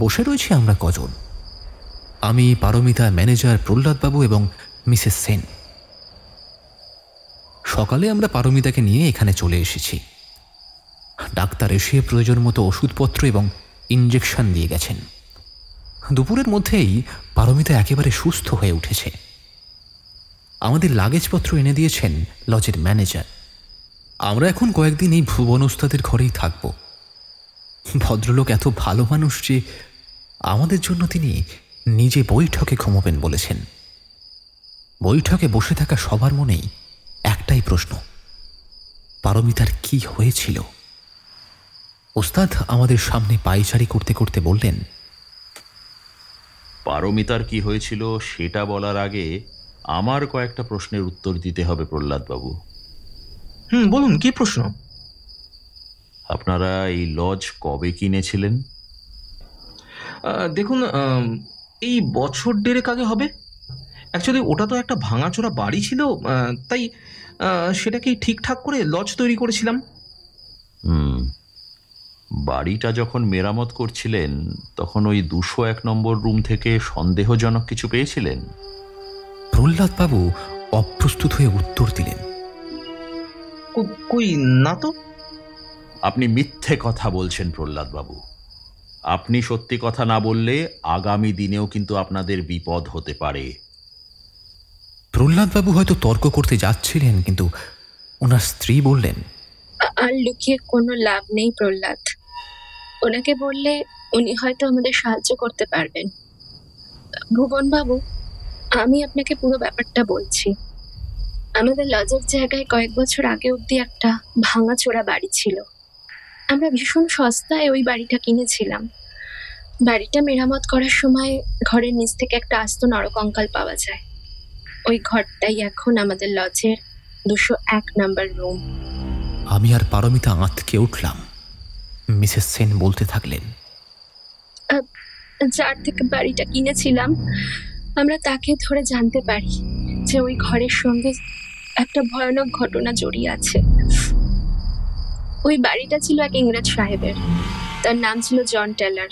Speaker 2: বসে রয়েছি আমরা কজন, আমি, পারমিতা, ম্যানেজার প্রহ্লাদবাবু এবং মিসেস সেন। সকালে আমরা পারমিতাকে নিয়ে এখানে চলে এসেছি। ডাক্তার এসে প্রয়োজন মতো ওষুধপত্র এবং ইঞ্জেকশন দিয়ে গেছেন। দুপুরের মধ্যেই পারমিতা একেবারে সুস্থ হয়ে উঠেছে। আমাদের লাগেজপত্র এনে দিয়েছেন লজের ম্যানেজার। আমরা এখন কয়েকদিন এই ভুবন ওস্তাদের ঘরেই থাকব। ভদ্রলোক এত ভালো মানুষ যে আমাদের জন্য তিনি নিজে বৈঠকে ঘুমোবেন বলেছেন। বৈঠকে বসে থাকা সবার মনেই একটাই প্রশ্ন, পারমিতার কি হয়েছিল? ওস্তাদ আমাদের সামনে পায়চারি করতে করতে বললেন,
Speaker 5: পারমিতার কি হয়েছিল সেটা বলার আগে আমার কয়েকটা প্রশ্নের উত্তর দিতে হবে প্রহ্লাদবাবু।
Speaker 7: বলুন, কি প্রশ্ন?
Speaker 5: আপনারা এই লজ কবে কিনেছিলেন?
Speaker 7: দেখুন, এই বছর দেড়েক আগে হবে। অ্যাকচুয়ালি ওটা তো একটা ভাঙাচোরা বাড়ি ছিল, তাই সেটাকেই ঠিকঠাক করে লজ তৈরি করেছিলাম।
Speaker 5: বাড়িটা যখন মেরামত করছিলেন তখন ওই 201 নম্বর রুম থেকে সন্দেহজনক কিছু পেয়েছিলেন?
Speaker 2: প্রহ্লাদবাবু অপ্রস্তুত হয়ে উত্তর দিলেন,
Speaker 7: কই না তো।
Speaker 5: আপনি মিথ্যে কথা বলছেন প্রহ্লাদবাবু। আপনি সত্যি কথা না বললে আগামী দিনেও কিন্তু আপনাদের বিপদ হতে পারে।
Speaker 2: প্রহ্লাদবাবু হয়তো তর্ক করতে যাচ্ছিলেন, কিন্তু ওনার স্ত্রী বললেন,
Speaker 8: আর লুকিয়ে কোনো লাভ নেই প্রহ্লাদ। ওনাকে বললে উনি হয়তো আমাদের সাহায্য করতে পারবেন। ভুবন বাবু, আমি আপনাকে পুরো ব্যাপারটা বলছি। আমাদের লজের জায়গায় কয়েক বছর আগে অবধি একটা ভাঙাচোরা বাড়ি ছিল। আমরা ভীষণ সস্তায় ওই বাড়িটা কিনেছিলাম। বাড়িটা মেরামত করার সময় ঘরের নিচ থেকে একটা আস্ত নরকঙ্কাল পাওয়া যায়। ওই ঘরটাই এখন আমাদের লজের 201 নম্বর রুম।
Speaker 2: আমি আর পারমিতা আঁতকে উঠলাম। মিসেস সেন বলতে থাকলেন,
Speaker 8: যার থেকে বাড়িটা কিনেছিলাম আমরা তাকে ধরে জানতে পারি যে ওই ঘরের সঙ্গে একটা ভয়ানক ঘটনা জড়িয়ে আছে। ওই বাড়িটা ছিল এক ইংরেজ সাহেবের, তার নাম ছিল জন টেলার।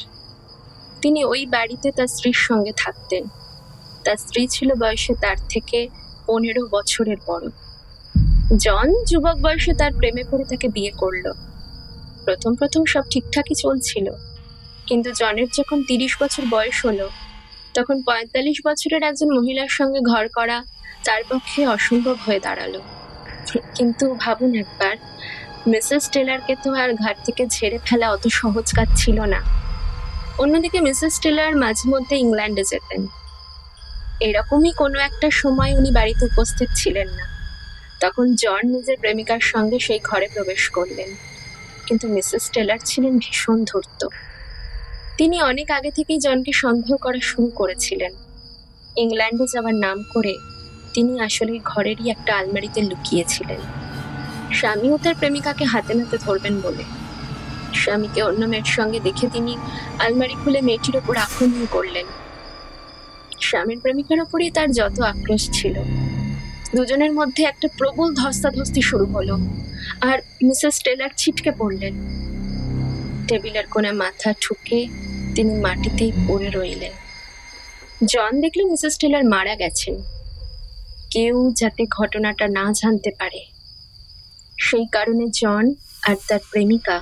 Speaker 8: তিনি ওই বাড়িতে তার স্ত্রীর সঙ্গে থাকতেন। তার স্ত্রী ছিল বয়সে তার থেকে 15 বছরের বড়। জন যুবক বয়সে তার প্রেমে পড়ে তাকে বিয়ে করলো। প্রথম প্রথম সব ঠিকঠাকই চলছিল, কিন্তু জনের যখন 30 বছর বয়স হলো, তখন 45 বছরের একজন মহিলার সঙ্গে ঘর করা তার পক্ষে অসম্ভব হয়ে দাঁড়ালো। কিন্তু ভাবুন একবার, মিসেস টেলারকে তো আর ঘর থেকে ঝেড়ে ফেলা অত সহজ কাজ ছিল না। অন্যদিকে মিসেস টেলার মাঝে মধ্যে ইংল্যান্ডে যেতেন। এরকমই কোনো একটা সময় উনি বাড়িতে উপস্থিত ছিলেন না। তখন জন নিজের প্রেমিকার সঙ্গে সেই ঘরে প্রবেশ করলেন। কিন্তু মিসেস টেলার ছিলেন ভীষণ ধূর্ত। তিনি অনেক আগে থেকেই জনকে সন্দেহ করা শুরু করেছিলেন। ইংল্যান্ডে যাওয়ার নাম করে তিনি আসলে ঘরেরই একটা আলমারিতে লুকিয়েছিলেন, স্বামীও তার প্রেমিকাকে হাতে নাতে ধরবেন বলে। স্বামীকে অন্য মেয়ের সঙ্গে দেখে তিনি আলমারি খুলে মেয়েটির ওপর আক্রমণ করলেন। স্বামীর প্রেমিকার ওপরই তার যত আক্রোশ ছিল। দুজনের মধ্যে একটা প্রবল ধস্তাধস্তি শুরু হলো, আর মিসেস টেলার ছিটকে পড়লেন। টেবিলের কোণে মাথা ঠুকে তিনি মাটিতেই পড়ে রইলেন। জন দেখলেন মিসেস টেলার মারা গেছেন। কেউ যাতে ঘটনাটা না জানতে পারে, সেই কারণে জন আর তার প্রেমিকা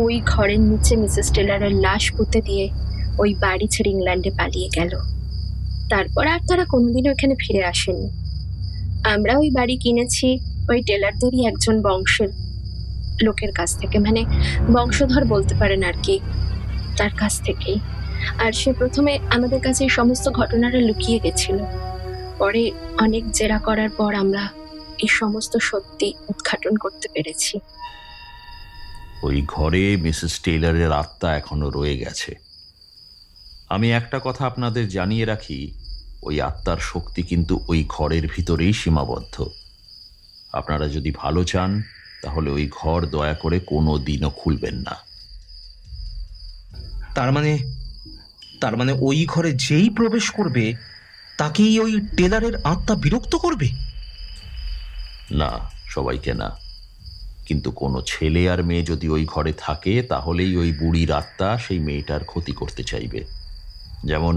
Speaker 8: ওই ঘরের নিচে মিসেস টেলারের লাশ পুঁতে দিয়ে ওই বাড়ি ছেড়ে ইংল্যান্ডে পালিয়ে গেল। তারপর আর তারা কোনোদিনও এখানে ফিরে আসেনি। আমরা ওই বাড়ি কিনেছি ওই টেলারদেরই একজন বংশের লোকের কাছ থেকে, মানে বংশধর বলতে পারেন আর কি, তার কাছ থেকেই। আর সে প্রথমে আমাদের কাছে এই সমস্ত ঘটনাটা লুকিয়ে গেছিল। পরে অনেক জেরা করার পর আমরা এই সমস্ত সত্যি উদ্ঘাটন করতে পেরেছি।
Speaker 5: ওই ঘরে মিসেস টেইলরের আত্মা এখনো রয়ে গেছে। আমি একটা কথা আপনাদের জানিয়ে রাখি, ওই আত্মার শক্তি কিন্তু ওই ঘরের ভিতরেই সীমাবদ্ধ। আপনারা যদি ভালো চান তাহলে ওই ঘর দয়া করে কোনো দিনও খুলবেন না।
Speaker 7: তার মানে ওই ঘরে যেই প্রবেশ করবে তাকেই ওই টেলারের আত্মা বিরক্ত করবে?
Speaker 5: না, সবাইকে না, কিন্তু কোনো ছেলে আর মেয়ে যদি ওই ঘরে থাকে তাহলেই ওই বুড়ির আত্মা সেই মেয়েটার ক্ষতি করতে চাইবে। যেমন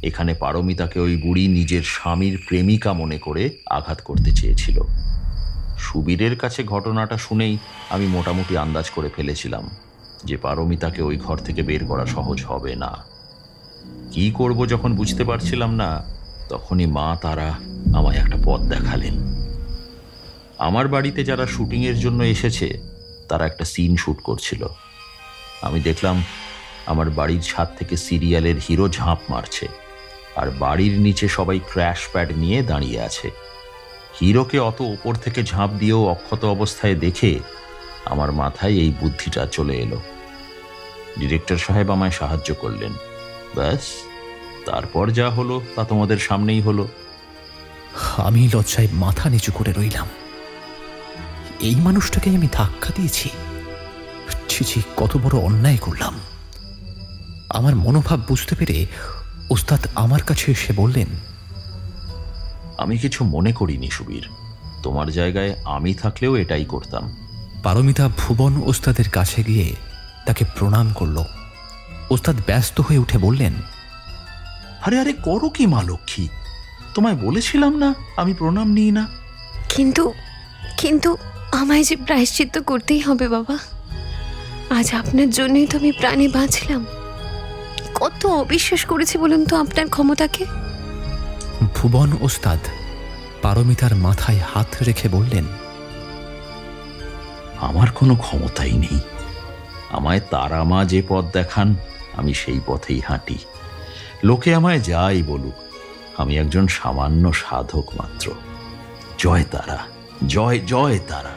Speaker 5: এখানে পারমিতাকে ওই বুড়ি নিজের স্বামীর প্রেমিকা মনে করে আঘাত করতে চেয়েছিল। সুবীরের কাছে ঘটনাটা শুনেই আমি মোটামুটি আন্দাজ করে ফেলেছিলাম যে পারমিতাকে ওই ঘর থেকে বের করা সহজ হবে না। কি করব যখন বুঝতে পারছিলাম না, তখনই মা তারা আমায় একটা পথ দেখালেন। আমার বাড়িতে যারা শুটিংয়ের জন্য এসেছে তারা একটা সিন শ্যুট করছিল। আমি দেখলাম আমার বাড়ির ছাদ থেকে সিরিয়ালের হিরো ঝাঁপ মারছে, আর বাড়ির নিচে সবাই ক্র্যাশ প্যাড নিয়ে দাঁড়িয়ে আছে। হিরোকে অত ওপর থেকে ঝাঁপ দিয়েও অক্ষত অবস্থায় দেখে আমার মাথায় এই বুদ্ধিটা চলে এলো। ডিরেক্টর সাহেব আমায় সাহায্য করলেন। ব্যাস, তারপর যা হলো তা তোমাদের সামনেই হলো।
Speaker 2: আমি লজ্জায় মাথা নিচু করে রইলাম। এই মানুষটাকে আমি ধাক্কা দিয়েছি। ছি, কত বড় অন্যায় করলাম। আমার মনোভাব বুঝতে পেরে ওস্তাদ আমার কাছে এসে বললেন,
Speaker 5: আমি কিছু মনে করিনি সুবীর, তোমার জায়গায় আমি থাকলেও এটাই করতাম।
Speaker 2: পারমিতা ভুবন ওস্তাদের কাছে গিয়ে তাকে প্রণাম করল। ওস্তাদ ব্যস্ত হয়ে উঠে বললেন,
Speaker 5: আরে আরে করো কি মা লক্ষ্মী, তোমায় বলেছিলাম না আমি প্রণাম নিই না।
Speaker 3: কিন্তু কিন্তু আমায় যে প্রায়শ্চিত্ত করতেই হবে বাবা। আজ আপনার জন্যই তো আমি প্রাণে বাঁচলাম। কত অবিশ্বাস করেছি বলুন তো আপনার ক্ষমতাকে।
Speaker 2: ভুবন ওস্তাদ পারমিতার মাথায় হাত রেখে বললেন,
Speaker 5: আমার কোনো ক্ষমতাই নেই। আমায় তারা মা যে পথ দেখান আমি সেই পথেই হাঁটি। লোকে আমায় যাই বলুক, আমি একজন সামান্য সাধক মাত্র। জয় তারা, জয় জয় তারা।